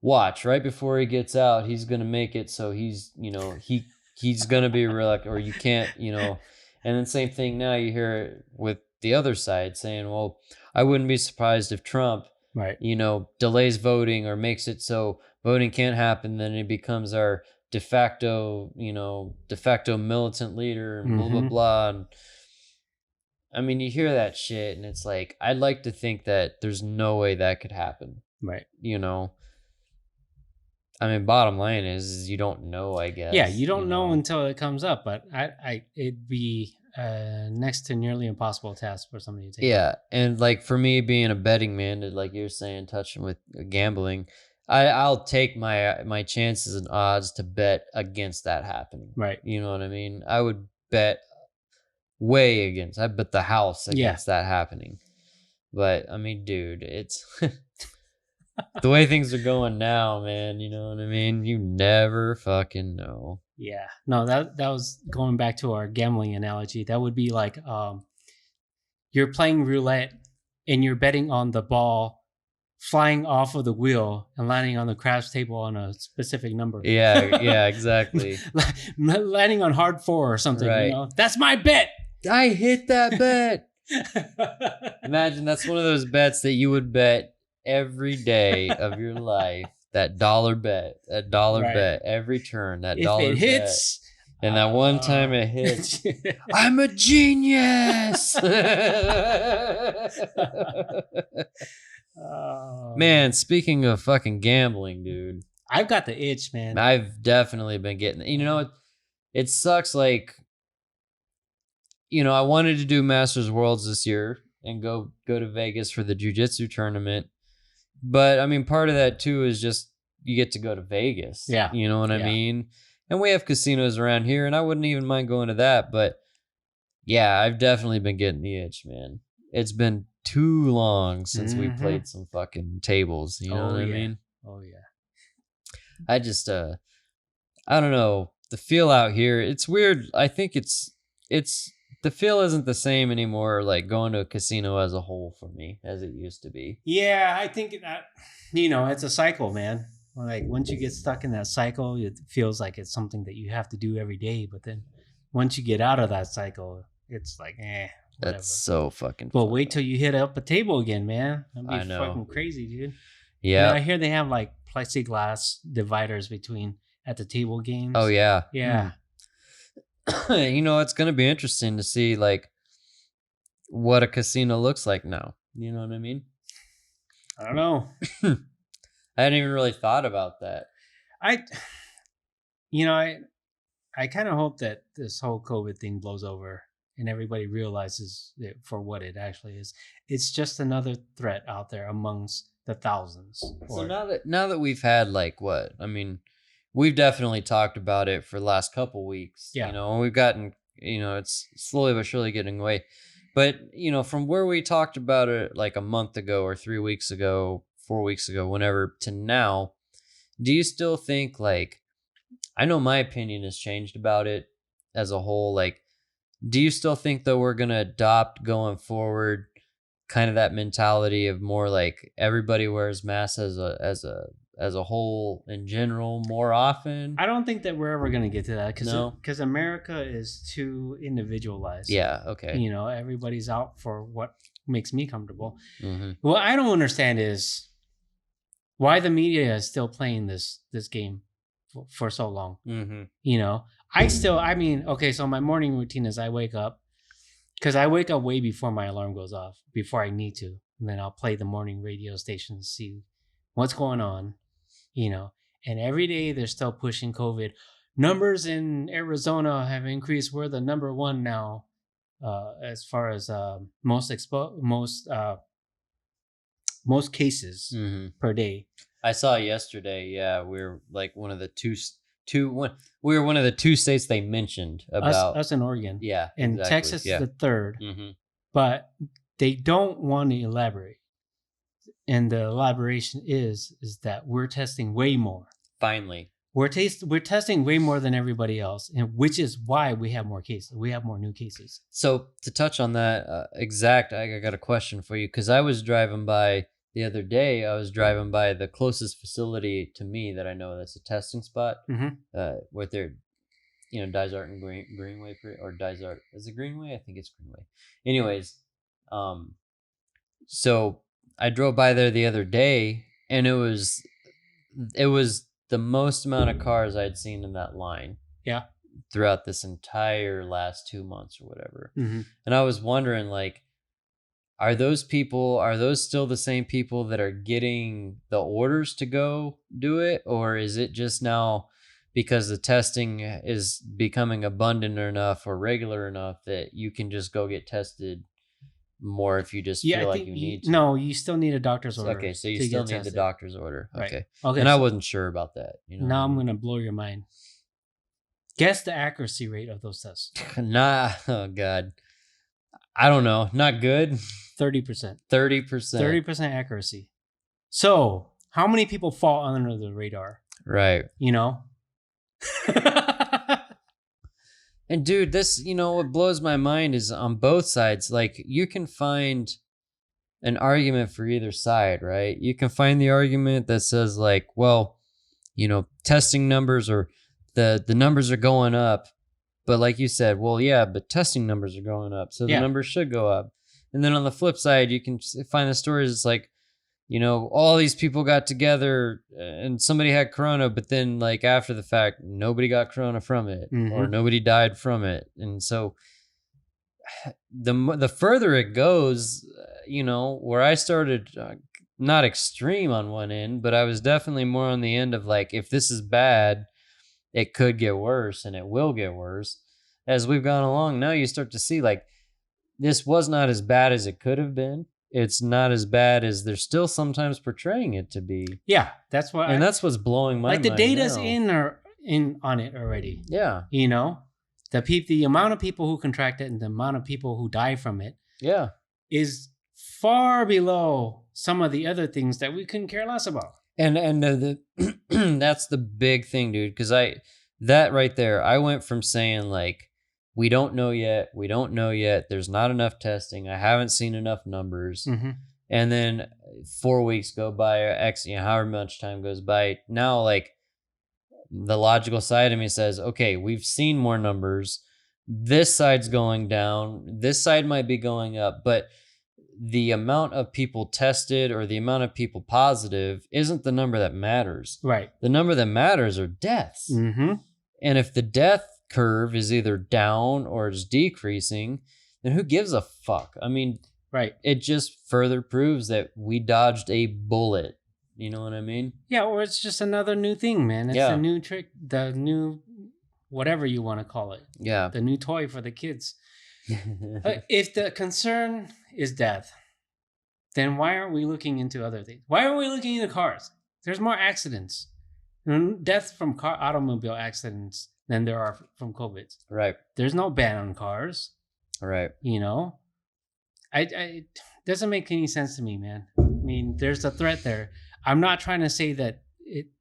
watch, right before he gets out, he's going to make it so he's going to be reelected, or you can't, And then same thing now, you hear it with the other side saying, well, I wouldn't be surprised if Trump, delays voting or makes it so voting can't happen, then he becomes our de facto militant leader and blah, blah, blah. And, you hear that shit and it's like, I'd like to think that there's no way that could happen. Right. Bottom line is you don't know, I guess. Yeah, you don't know until it comes up, but it'd be next to nearly impossible task for somebody to take. Yeah, and like for me being a betting man, like you're saying, touching with gambling, I'll take my chances and odds to bet against that happening. Right. You know what I mean? I would bet I bet the house against that happening. But dude, it's the way things are going now, man, you know what I mean? You never fucking know. Yeah. No, that was going back to our gambling analogy. That would be like you're playing roulette and you're betting on the ball flying off of the wheel and landing on the craps table on a specific number. Yeah, exactly. Landing on hard 4 or something, right. That's my bet. I hit that bet. Imagine that's one of those bets that you would bet every day of your life. That dollar bet, bet every turn. That dollar bet. If it hits, and that one time it hits, I'm a genius. Man, speaking of fucking gambling, dude, I've got the itch, man. I've definitely been getting. It sucks. Like, I wanted to do Masters Worlds this year and go to Vegas for the jiu-jitsu tournament. But part of that too is just you get to go to Vegas. Yeah. You know what I mean? And we have casinos around here and I wouldn't even mind going to that. But yeah, I've definitely been getting the itch, man. It's been too long since we played some fucking tables. You know what I mean? Oh yeah. I just I don't know. The feel out here, it's weird. I think it's the feel isn't the same anymore, like going to a casino as a whole for me as it used to be. Yeah, I think that it's a cycle, man. Like once you get stuck in that cycle, it feels like it's something that you have to do every day. But then once you get out of that cycle, it's like, whatever. That's so fucking. Well, wait till you hit up a table again, man. That'd be I know. fucking crazy, dude. Yeah. I hear they have like plexiglass dividers between at the table games. Oh yeah. Yeah. It's gonna be interesting to see like what a casino looks like now. You know what I mean? I don't know. I hadn't even really thought about that. I kind of hope that this whole COVID thing blows over and everybody realizes it for what it actually is. It's just another threat out there amongst the thousands. So now that we've had like what? I mean, we've definitely talked about it for the last couple weeks. Yeah. And we've gotten, it's slowly but surely getting away. But, from where we talked about it like a month ago or 3 weeks ago, 4 weeks ago, whenever to now, do you still think like, I know my opinion has changed about it as a whole. Like, do you still think that we're going to adopt going forward kind of that mentality of more like everybody wears masks as a whole in general more often? I don't think that we're ever going to get to that No? because America is too individualized. Yeah, okay. Everybody's out for what makes me comfortable. Mm-hmm. What I don't understand is why the media is still playing this game for so long. Mm-hmm. Okay, so my morning routine is I wake up, because I wake up way before my alarm goes off, before I need to. And then I'll play the morning radio station to see what's going on, And every day they're still pushing COVID. Numbers in Arizona have increased. We're the number one now as far as most cases per day. I saw yesterday, yeah, we're like one of the we were one of the two states they mentioned about. Us in Oregon. Yeah. And exactly. Texas is the third. Mm-hmm. But they don't want to elaborate. And the elaboration is that we're testing way more. Finally. We're testing way more than everybody else, and which is why we have more cases. We have more new cases. So to touch on that I got a question for you, because I was driving by the other day. I was driving by the closest facility to me that I know that's a testing spot. With their, Dysart and Greenway, or Dysart, is it Greenway? I think it's Greenway. Anyways, so I drove by there the other day, and it was the most amount of cars I'd seen in that line. Yeah. Throughout this entire last 2 months or whatever. Mm-hmm. And I was wondering, like, are those still the same people that are getting the orders to go do it? Or is it just now because the testing is becoming abundant enough or regular enough that you can just go get tested more if you just feel like you need to? No, you still need a doctor's order. Okay, so you still need the doctor's order. Right. Okay. And I wasn't sure about that. Now I'm going to blow your mind. Guess the accuracy rate of those tests. Oh God. I don't know. Not good. 30%. 30%. 30% accuracy. So how many people fall under the radar? Right. And dude, this, what blows my mind is on both sides, like you can find an argument for either side, right? You can find the argument that says like, well, testing numbers or the numbers are going up. But like you said, well, yeah, but testing numbers are going up. So the numbers should go up. And then on the flip side, you can find the stories. It's like, all these people got together and somebody had corona, but then like after the fact, nobody got corona from it or nobody died from it. And so the further it goes, where I started, not extreme on one end, but I was definitely more on the end of like, if this is bad, it could get worse and it will get worse. As we've gone along, now you start to see like, this was not as bad as it could have been. It's not as bad as they're still sometimes portraying it to be. Yeah, that's why. And that's what's blowing my mind. Like the data's in on it already. Yeah. The amount of people who contract it and the amount of people who die from it. Yeah. Is far below some of the other things that we couldn't care less about. And the that's the big thing, dude. Because that right there, I went from saying like, We don't know yet. We don't know yet. There's not enough testing. I haven't seen enough numbers. Mm-hmm. And then 4 weeks go by, or X, however much time goes by. Now, like, the logical side of me says, okay, we've seen more numbers. This side's going down. This side might be going up, but the amount of people tested or the amount of people positive isn't the number that matters. Right. The number that matters are deaths. Mm-hmm. And if the death curve is either down or is decreasing, then who gives a fuck? I mean, right. It just further proves that we dodged a bullet. You know what I mean? Yeah, or it's just another new thing, man. It's a new trick, the new whatever you want to call it. Yeah. The new toy for the kids. If the concern is death, then why aren't we looking into other things? Why aren't we looking into cars? There's more accidents. Deaths from automobile accidents than there are from COVID. Right. There's no ban on cars. Right. You know? It doesn't make any sense to me, man. I mean, there's a threat there. I'm not trying to say that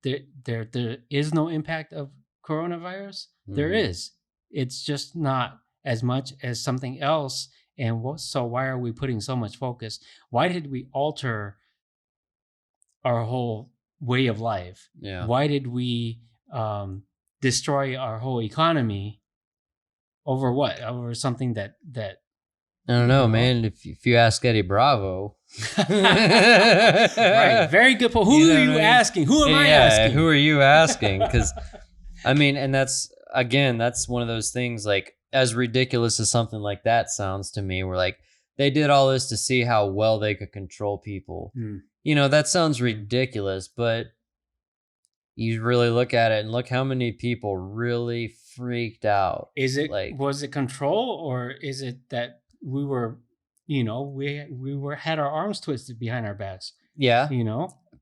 there is no impact of coronavirus. Mm-hmm. There is. It's just not as much as something else. And so why are we putting so much focus? Why did we alter our whole way of life? Yeah. Why did we destroy our whole economy over what? Over something that I don't know, man. If you ask Eddie Bravo, right? Very good point. Who are you asking? Who am I asking? Who are you asking? Because I mean, and that's one of those things. Like, as ridiculous as something like that sounds to me, where like they did all this to see how well they could control people. That sounds ridiculous, but you really look at it and look how many people really freaked out. Was it control, or is it that we were, we had our arms twisted behind our backs? Yeah.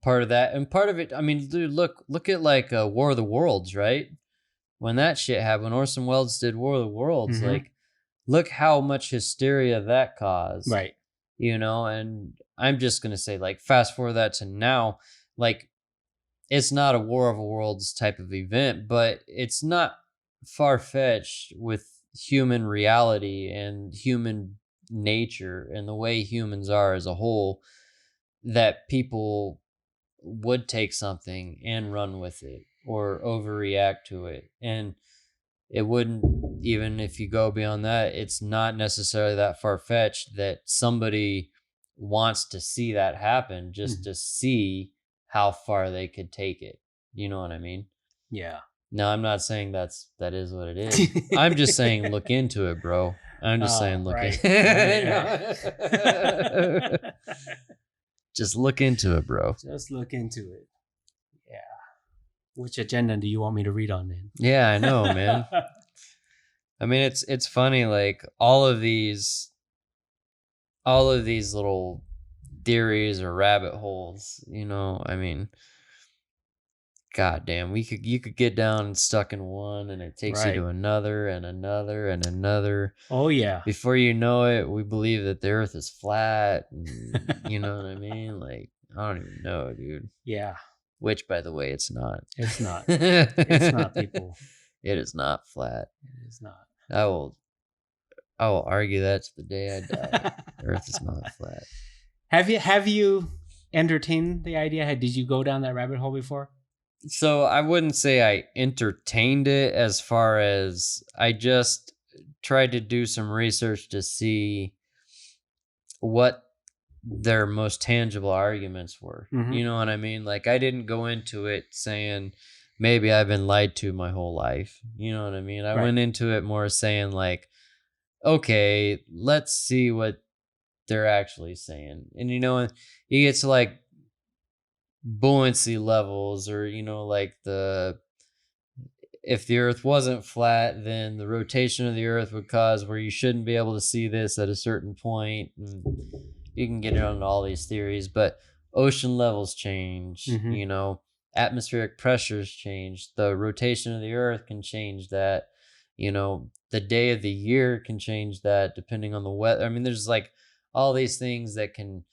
Part of that. And part of it, I mean, dude, look at like War of the Worlds, right? When that shit happened, when Orson Welles did War of the Worlds, like, look how much hysteria that caused. Right. And I'm just going to say, like, fast forward that to now, like, it's not a War of the Worlds type of event, but it's not far-fetched with human reality and human nature and the way humans are as a whole, that people would take something and run with it or overreact to it. And it wouldn't, even if you go beyond that, it's not necessarily that far-fetched that somebody wants to see that happen just to see how far they could take it. You know what I mean? Yeah. No, I'm not saying that is what it is. I'm just saying look into it, bro. I'm just saying look into it. Just look into it, bro. Just look into it. Yeah. Which agenda do you want me to read on then? Yeah, I know, man. I mean, it's funny, like all of these little theories or rabbit holes, I mean, God damn, you could get down and stuck in one, and it takes you to another and another and another. Oh yeah. Before you know it, we believe that the earth is flat. And, you know what I mean? Like, I don't even know, dude. Yeah. Which, by the way, it's not. It's not. It's not, people. It is not flat. It is not. I will argue that to the day I die. Earth is not flat. Have you entertained the idea? Did you go down that rabbit hole before? So I wouldn't say I entertained it, as far as I just tried to do some research to see what their most tangible arguments were. You know what I mean? Like, I didn't go into it saying maybe I've been lied to my whole life. You know what I mean? I went into it more saying like, okay, let's see what they're actually saying. And you get to like buoyancy levels, or like if the earth wasn't flat, then the rotation of the earth would cause where you shouldn't be able to see this at a certain point. And you can get into all these theories, but ocean levels change, atmospheric pressures change, the rotation of the earth can change that, the day of the year can change that depending on the weather. I mean, there's like all these things that can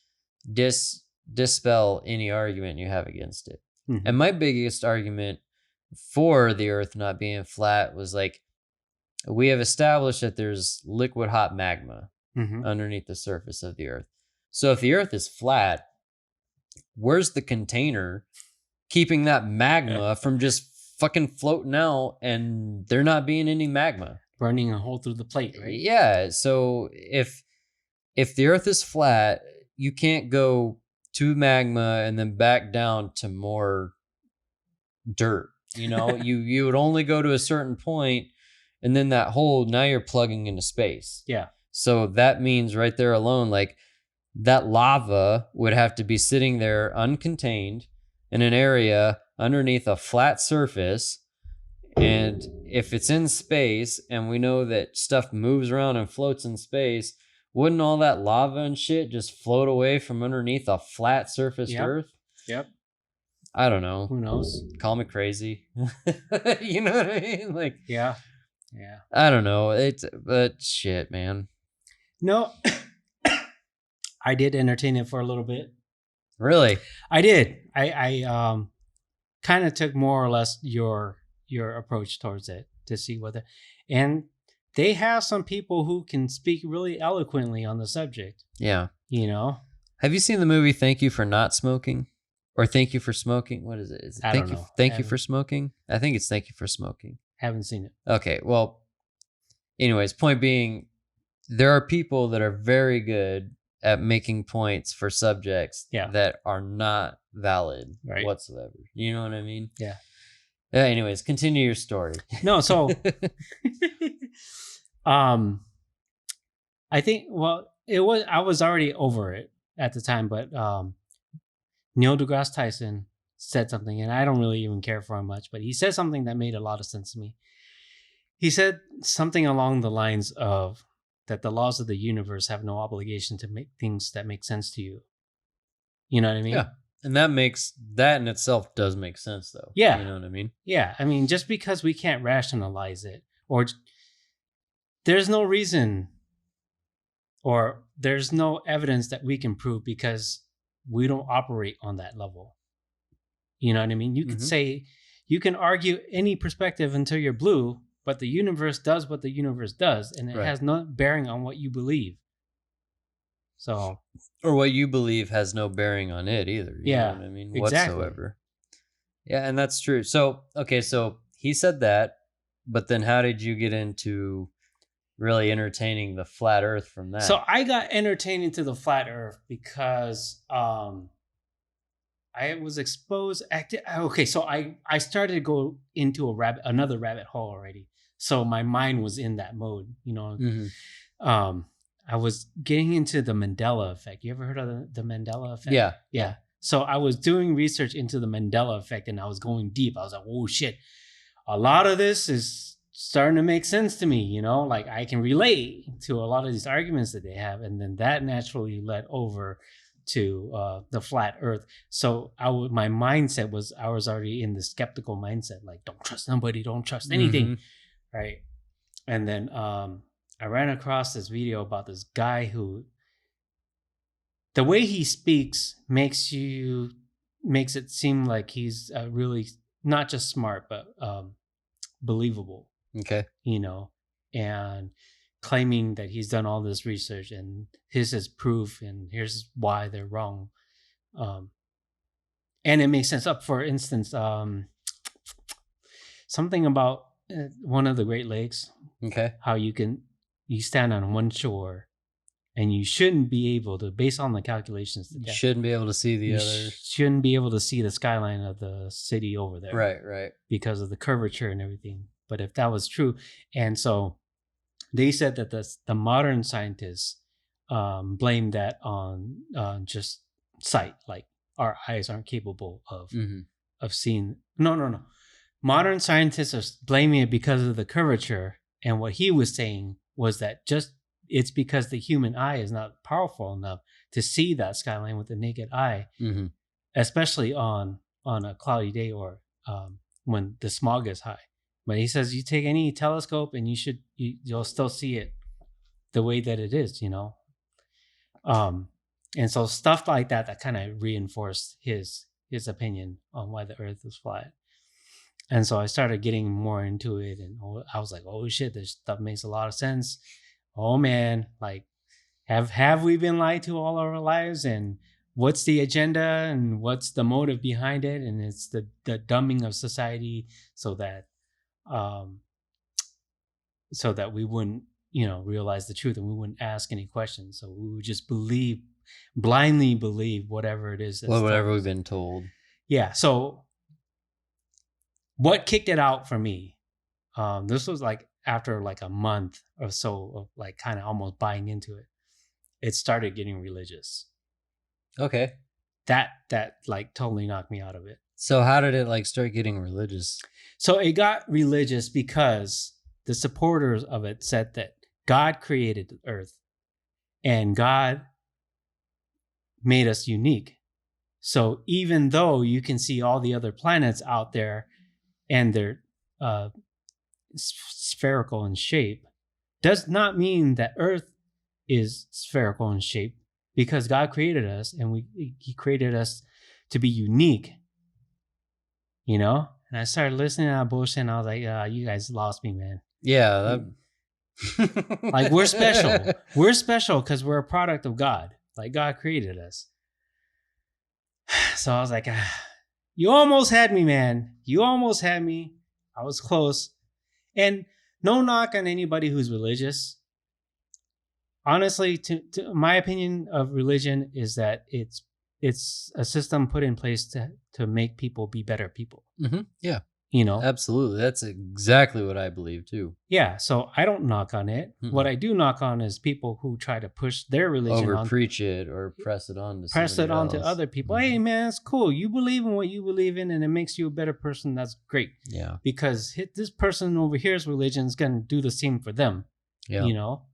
dispel any argument you have against it. And my biggest argument for the earth not being flat was like, we have established that there's liquid hot magma Mm-hmm. underneath the surface of the Earth. So if the Earth is flat, where's the container keeping that magma from just fucking floating out and there not being any magma? Burning a hole through the plate, right? Yeah. So if the Earth is flat, you can't go to magma and then back down to more dirt. You would only go to a certain point, and then that hole, now you're plugging into space. Yeah. So that means right there alone, like that lava would have to be sitting there uncontained in an area underneath a flat surface. And if it's in space and we know that stuff moves around and floats in space, wouldn't all that lava and shit just float away from underneath a flat surfaced Earth? Yep. I don't know. Who knows? Call me crazy. You know what I mean? Like, yeah. I don't know. But shit, man. No, I did entertain it for a little bit. Really? I did. I kind of took more or less your approach towards it to see whether, and they have some people who can speak really eloquently on the subject. Yeah. Have you seen the movie Thank You for Not Smoking? Or Thank You for Smoking? What is it? Is it I don't know. Thank You for Smoking? I think it's Thank You for Smoking. Haven't seen it. Okay, well, anyways, point being, there are people that are very good at making points for subjects that are not valid whatsoever. You know what I mean? Yeah. Anyways, continue your story. No, so I think I was already over it at the time, but Neil deGrasse Tyson said something, and I don't really even care for him much, but he said something that made a lot of sense to me. He said something along the lines of that the laws of the universe have no obligation to make things that make sense to you. You know what I mean? Yeah. And that in itself does make sense, though. Yeah. You know what I mean? Yeah. I mean, just because we can't rationalize it, or there's no reason, or there's no evidence that we can prove because we don't operate on that level. You know what I mean? You could say, you can argue any perspective until you're blue, but the universe does what the universe does, and it has no bearing on what you believe. So, or what you believe has no bearing on it either. You know what I mean? Exactly. Whatsoever. Yeah, and that's true. So, okay, so he said that, but then how did you get into really entertaining the flat Earth from that? So I got entertained into the flat Earth because I was exposed. Okay, so I started to go into another rabbit hole already. So my mind was in that mode, I was getting into the Mandela effect. You ever heard of the Mandela effect? Yeah. Yeah. So I was doing research into the Mandela effect, and I was going deep. I was like, oh shit, a lot of this is starting to make sense to me, like I can relate to a lot of these arguments that they have. And then that naturally led over to the flat Earth. So my mindset was, I was already in the skeptical mindset, like don't trust nobody, don't trust anything. Right. And then I ran across this video about this guy who, the way he speaks makes it seem like he's really not just smart, but believable. Okay. And claiming that he's done all this research and his is proof and here's why they're wrong. And it makes sense. For instance, something about one of the Great Lakes. Okay. How you stand on one shore and you shouldn't be able to, based on the calculations, you shouldn't be able to see the other. Shouldn't be able to see the skyline of the city over there. Right. Because of the curvature and everything. But if that was true, and so they said that the modern scientists blame that on just sight, like our eyes aren't capable of seeing. No. Modern scientists are blaming it because of the curvature, and what he was saying was that it's because the human eye is not powerful enough to see that skyline with the naked eye, especially on a cloudy day or when the smog is high. But he says you take any telescope and you'll still see it the way that it is, and so stuff like that kind of reinforced his opinion on why the Earth is flat. And so I started getting more into it, and I was like, "Oh shit, this stuff makes a lot of sense." Oh man, like have we been lied to all our lives, and what's the agenda and what's the motive behind it? And it's the dumbing of society so that um we wouldn't, realize the truth, and we wouldn't ask any questions. So we would just blindly believe whatever it is that's Well, whatever told we've us. been told. Yeah. So what kicked it out for me? This was like after like a month or so of like kind of almost buying into it. It started getting religious. Okay. That like totally knocked me out of it. So how did it like start getting religious? So it got religious because the supporters of it said that God created the earth and God made us unique. So even though you can see all the other planets out there and they're spherical in shape, does not mean that Earth is spherical in shape, because God created us and He created us to be unique. And I started listening to that bullshit, and I was like, you guys lost me, man. Yeah. Like, we're special. We're special because we're a product of God. Like, God created us. So I was like, you almost had me, man. You almost had me. I was close. And no knock on anybody who's religious. Honestly, to my opinion of religion is that it's a system put in place to make people be better people. Yeah. You know? Absolutely. That's exactly what I believe too. Yeah. So I don't knock on it. What I do knock on is people who try to push their religion over preach it or press it on to other people. Hey man, it's cool. You believe in what you believe in, and it makes you a better person. That's great. Yeah. Because this person over here's religion is gonna do the same for them. Yeah. You know?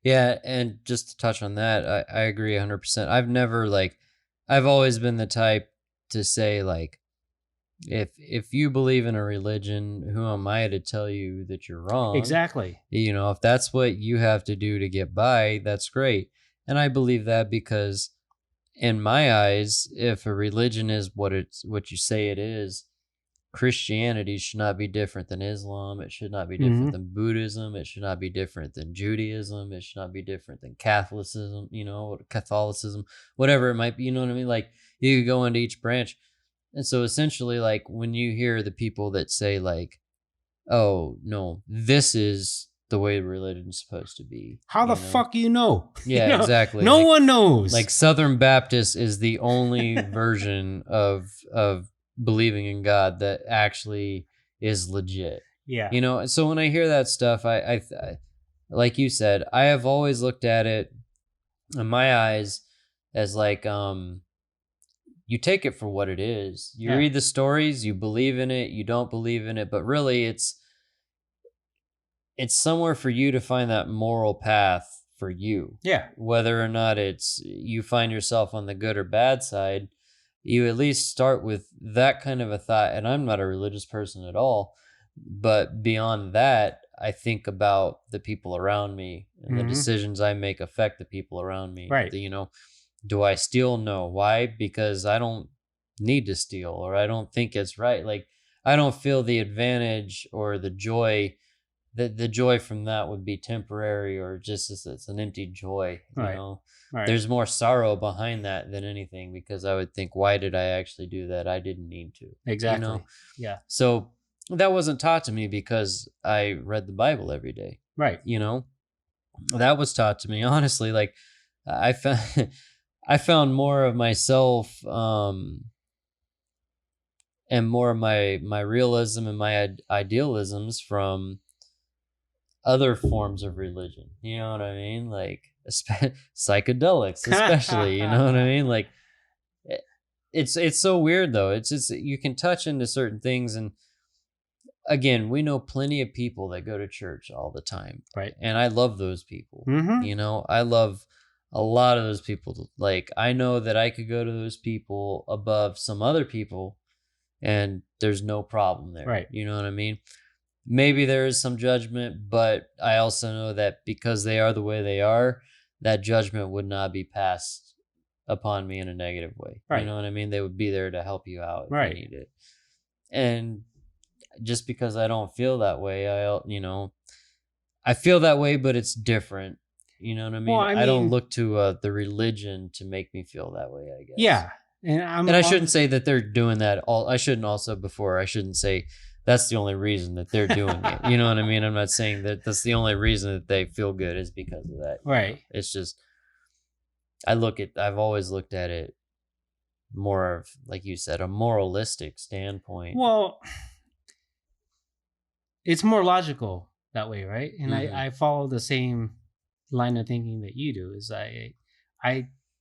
Yeah, and just to touch on that, I agree 100%. I've always been the type to say, like, if you believe in a religion, who am I to tell you that you're wrong? Exactly. If that's what you have to do to get by, that's great. And I believe that because in my eyes, if a religion is what you say it is, Christianity should not be different than Islam. It should not be different than Buddhism. It should not be different than Judaism. It should not be different than Catholicism, Catholicism, whatever it might be. You know what I mean? Like, you could go into each branch. And so essentially, like, when you hear the people that say, like, oh, no, this is the way religion is supposed to be. How the fuck you know? Yeah, exactly. No one knows. Like, Southern Baptist is the only version of believing in God that actually is legit. Yeah. And so when I hear that stuff, I like you said, I have always looked at it in my eyes as like, you take it for what it is. You read the stories, you believe in it, you don't believe in it, but really it's somewhere for you to find that moral path for you. Yeah. Whether or not it's you find yourself on the good or bad side, you at least start with that kind of a thought. And I'm not a religious person at all, but beyond that, I think about the people around me, and the decisions I make affect the people around me. Right. Do I steal? No. Why? Because I don't need to steal, or I don't think it's right. Like, I don't feel the advantage or the joy. The joy from that would be temporary, or just it's an empty joy. Right. There's more sorrow behind that than anything, because I would think, why did I actually do that? I didn't need to. Exactly. Yeah. So that wasn't taught to me because I read the Bible every day. Right. That was taught to me, honestly. Like, I found I found more of myself, and more of my realism and my idealisms from other forms of religion. You know what I mean? Like, psychedelics, especially. You know what I mean? Like, it's so weird though. It's just, you can touch into certain things, and again, we know plenty of people that go to church all the time, right? And I love those people. I love a lot of those people. Like, I know that I could go to those people above some other people, and there's no problem there. Right. You know what I mean? Maybe there is some judgment, but I also know that because they are the way they are, that judgment would not be passed upon me in a negative way. Right. You know what I mean? They would be there to help you out if right. you need it. And just because I don't feel that way, I feel that way, but it's different. You know what I Well, mean? I I don't mean, look to the religion to make me feel that way, I guess. yeah, and I'm And I shouldn't on. say that they're doing that all. I shouldn't also before. I shouldn't say that's the only reason that they're doing it. You know what I mean? I'm not saying that that's the only reason that they feel good is because of that. Right. It's just I've always looked at it more of, like you said, a moralistic standpoint. Well, it's more logical that way, right? And Mhm. I follow the same line of thinking that you do. Is I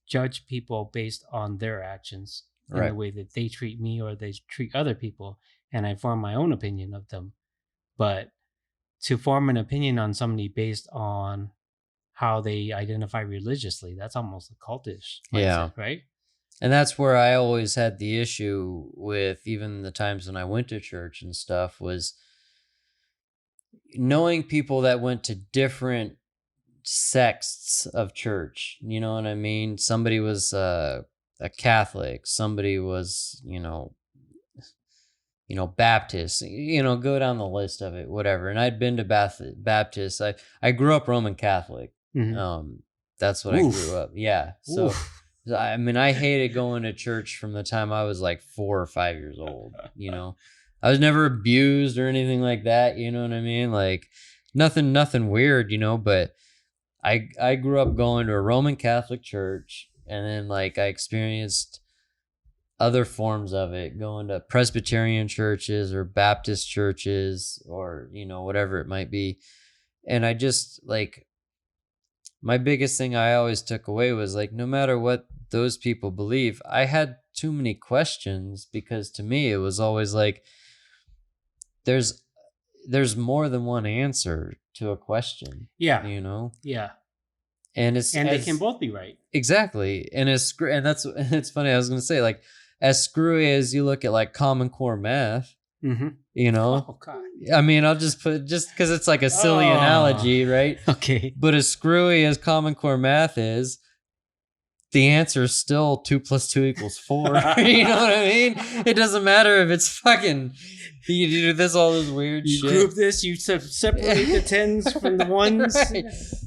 judge people based on their actions in the Right. way that they treat me or they treat other people, and I form my own opinion of them. But to form an opinion on somebody based on how they identify religiously, that's almost a cultish Yeah. mindset, right? And that's where I always had the issue with, even the times when I went to church and stuff, was knowing people that went to different sects of church. You know what I mean? Somebody was a Catholic, somebody was, Baptist, go down the list of it, whatever. And I'd been to Baptist. I grew up Roman Catholic. Mm-hmm. Um, that's what I grew Oof. up. Yeah. So, Oof. I mean, I hated going to church from the time I was like 4 or 5 years old. I was never abused or anything like that. You know what I mean? Like nothing weird, but I grew up going to a Roman Catholic church, and then like I experienced other forms of it, going to Presbyterian churches or Baptist churches or, whatever it might be. And I just like, my biggest thing I always took away was like, no matter what those people believe, I had too many questions, because to me it was always like, there's more than one answer to a question, Yeah. you know? Yeah. And it's And they can as both be right. exactly. And and that's it's funny, I was going to say, like, as screwy as you look at like Common Core math, Mm-hmm. you know, Oh God. I mean, I'll just put, just because it's like a silly Oh. analogy, right? Okay. But as screwy as Common Core math is, the answer is still 2 + 2 = 4. You know what I mean? It doesn't matter if it's fucking, you do this, all this weird You shit. group this, you separate the tens from the ones. Right.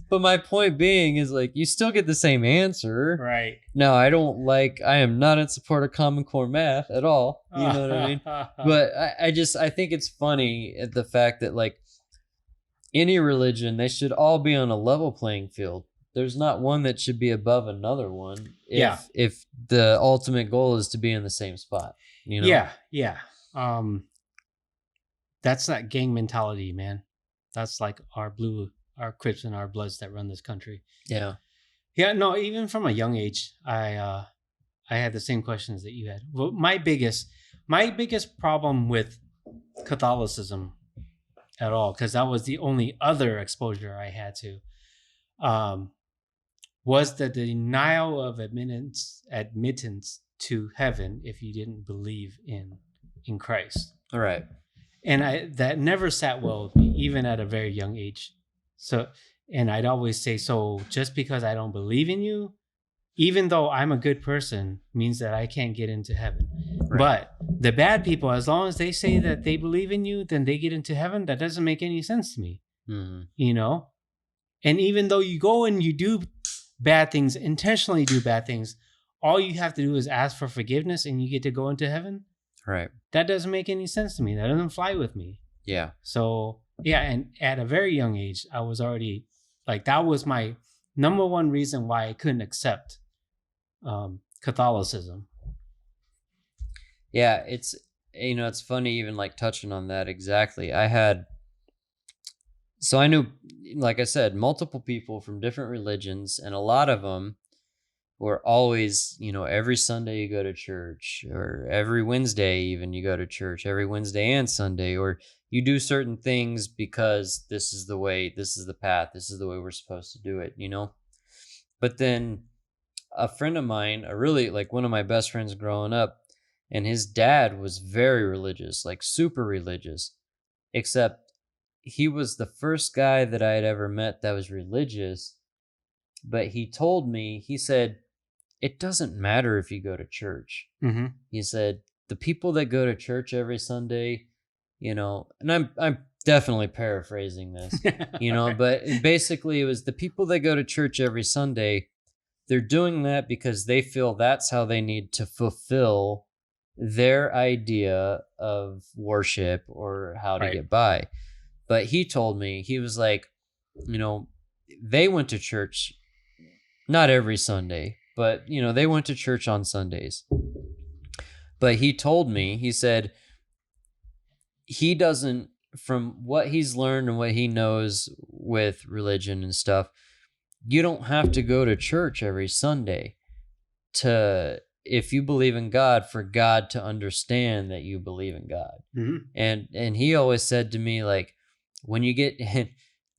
But my point being is, like, you still get the same answer. Right. Now, I am not in support of Common Core math at all. You know what I mean? But I think it's funny at the fact that, like, any religion, they should all be on a level playing field. There's not one that should be above another one if the ultimate goal is to be in the same spot, Yeah. Yeah. That's that gang mentality, man. That's like our Crips and our Bloods that run this country. Yeah. Yeah, no, even from a young age, I had the same questions that you had. Well, my biggest problem with Catholicism at all, because that was the only other exposure I had to, um, was the denial of admittance to heaven if you didn't believe in Christ. All right. And that never sat well with me, even at a very young age. So, and I'd always say, so just because I don't believe in you, even though I'm a good person, means that I can't get into heaven. Right. But the bad people, as long as they say that they believe in you, then they get into heaven. That doesn't make any sense to me. Mm-hmm. And even though you go and you do bad things, intentionally do bad things, all you have to do is ask for forgiveness and you get to go into heaven. Right. That doesn't make any sense to me. That doesn't fly with me. Yeah. So, yeah. And at a very young age, I was already like, that was my number one reason why I couldn't accept Catholicism. Yeah. It's funny, even like touching on that exactly. So I knew, like I said, multiple people from different religions, and a lot of them were always, every Sunday you go to church, or every Wednesday even you go to church, every Wednesday and Sunday, or you do certain things because this is the way, this is the path, this is the way we're supposed to do it, But then a friend of mine, like one of my best friends growing up, and his dad was very religious, like super religious, except he was the first guy that I had ever met that was religious. But he told me, he said, it doesn't matter if you go to church. Mm-hmm. He said, the people that go to church every Sunday, and I'm definitely paraphrasing this, but basically it was the people that go to church every Sunday, they're doing that because they feel that's how they need to fulfill their idea of worship or how to Right. get by. But he told me, he was like, they went to church, not every Sunday, but, they went to church on Sundays. But he told me, he said, he doesn't, from what he's learned and what he knows with religion and stuff, you don't have to go to church every Sunday if you believe in God, for God to understand that you believe in God. Mm-hmm. And he always said to me, like, when you get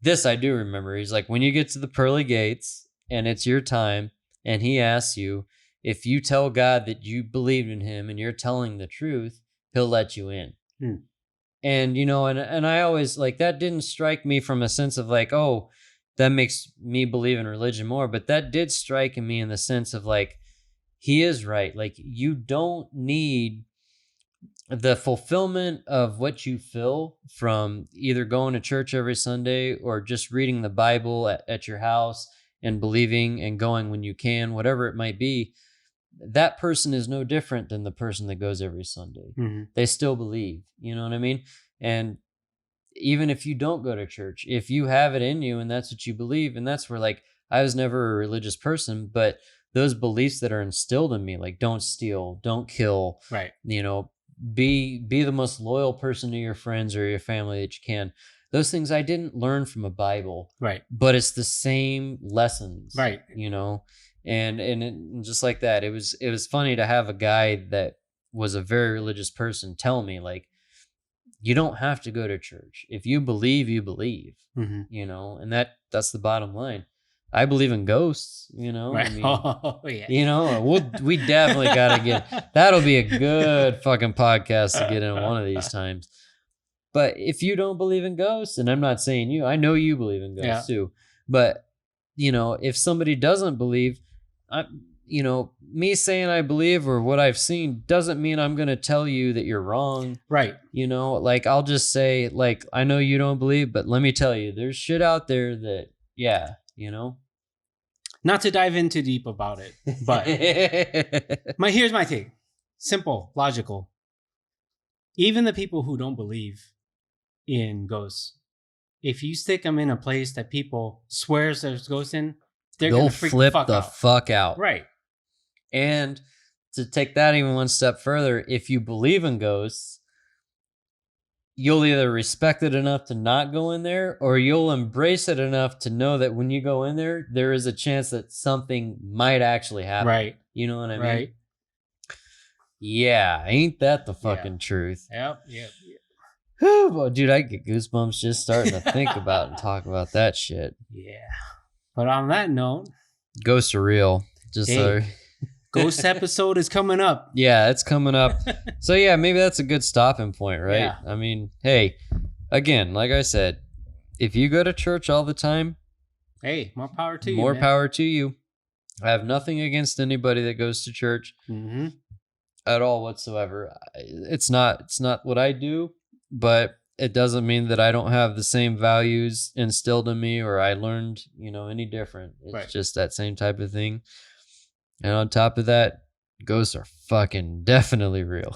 this, I do remember, he's like, when you get to the pearly gates and it's your time and he asks you, if you tell God that you believed in him and you're telling the truth, he'll let you in. And, and I always, like, that didn't strike me from a sense of like, oh, that makes me believe in religion more. But that did strike me in the sense of like, he is right. Like, you don't need the fulfillment of what you feel from either going to church every Sunday or just reading the Bible at your house and believing and going when you can, whatever it might be. That person is no different than the person that goes every Sunday. Mm-hmm. They still believe, you know what I mean? And even if you don't go to church, if you have it in you and that's what you believe, and that's where, like, I was never a religious person, but those beliefs that are instilled in me, like, don't steal, don't kill, right? Be the most loyal person to your friends or your family that you can. Those things I didn't learn from a Bible, right? But it's the same lessons, right? And just like that, it was funny to have a guy that was a very religious person tell me, like, you don't have to go to church. If you believe, you believe, mm-hmm. And that's the bottom line. I believe in ghosts, Right. I mean, oh, yeah. we definitely got to that'll be a good fucking podcast to get in one of these times. But if you don't believe in ghosts, and I'm not saying you, I know you believe in ghosts too, but if somebody doesn't believe, me saying I believe or what I've seen doesn't mean I'm going to tell you that you're wrong. Right. Like, I'll just say, like, I know you don't believe, but let me tell you, there's shit out there that, yeah, Not to dive in too deep about it, but here's my take. Simple, logical. Even the people who don't believe in ghosts, if you stick them in a place that people swears there's ghosts in, they'll flip the fuck out. Right. And to take that even one step further, if you believe in ghosts, you'll either respect it enough to not go in there, or you'll embrace it enough to know that when you go in there, there is a chance that something might actually happen. Right. You know what I mean? Right. Yeah. Ain't that the fucking truth? Yep. Well, dude, I get goosebumps just starting to think about and talk about that shit. Yeah. But on that note, ghosts are real. Just ghost episode is coming up. Yeah, it's coming up. So yeah, maybe that's a good stopping point, right? Yeah. I mean, hey, again, like I said, if you go to church all the time, hey, more power to you. More power to you. I have nothing against anybody that goes to church at all whatsoever. It's not what I do, but it doesn't mean that I don't have the same values instilled in me or I learned, any different. It's just that same type of thing. And on top of that, ghosts are fucking definitely real.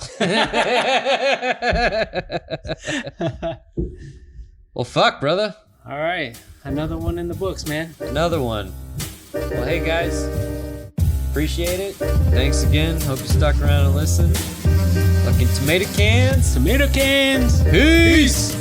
Well, fuck, brother. All right. Another one in the books, man. Another one. Well, hey, guys. Appreciate it. Thanks again. Hope you stuck around and listened. Fucking tomato cans. Tomato cans. Peace.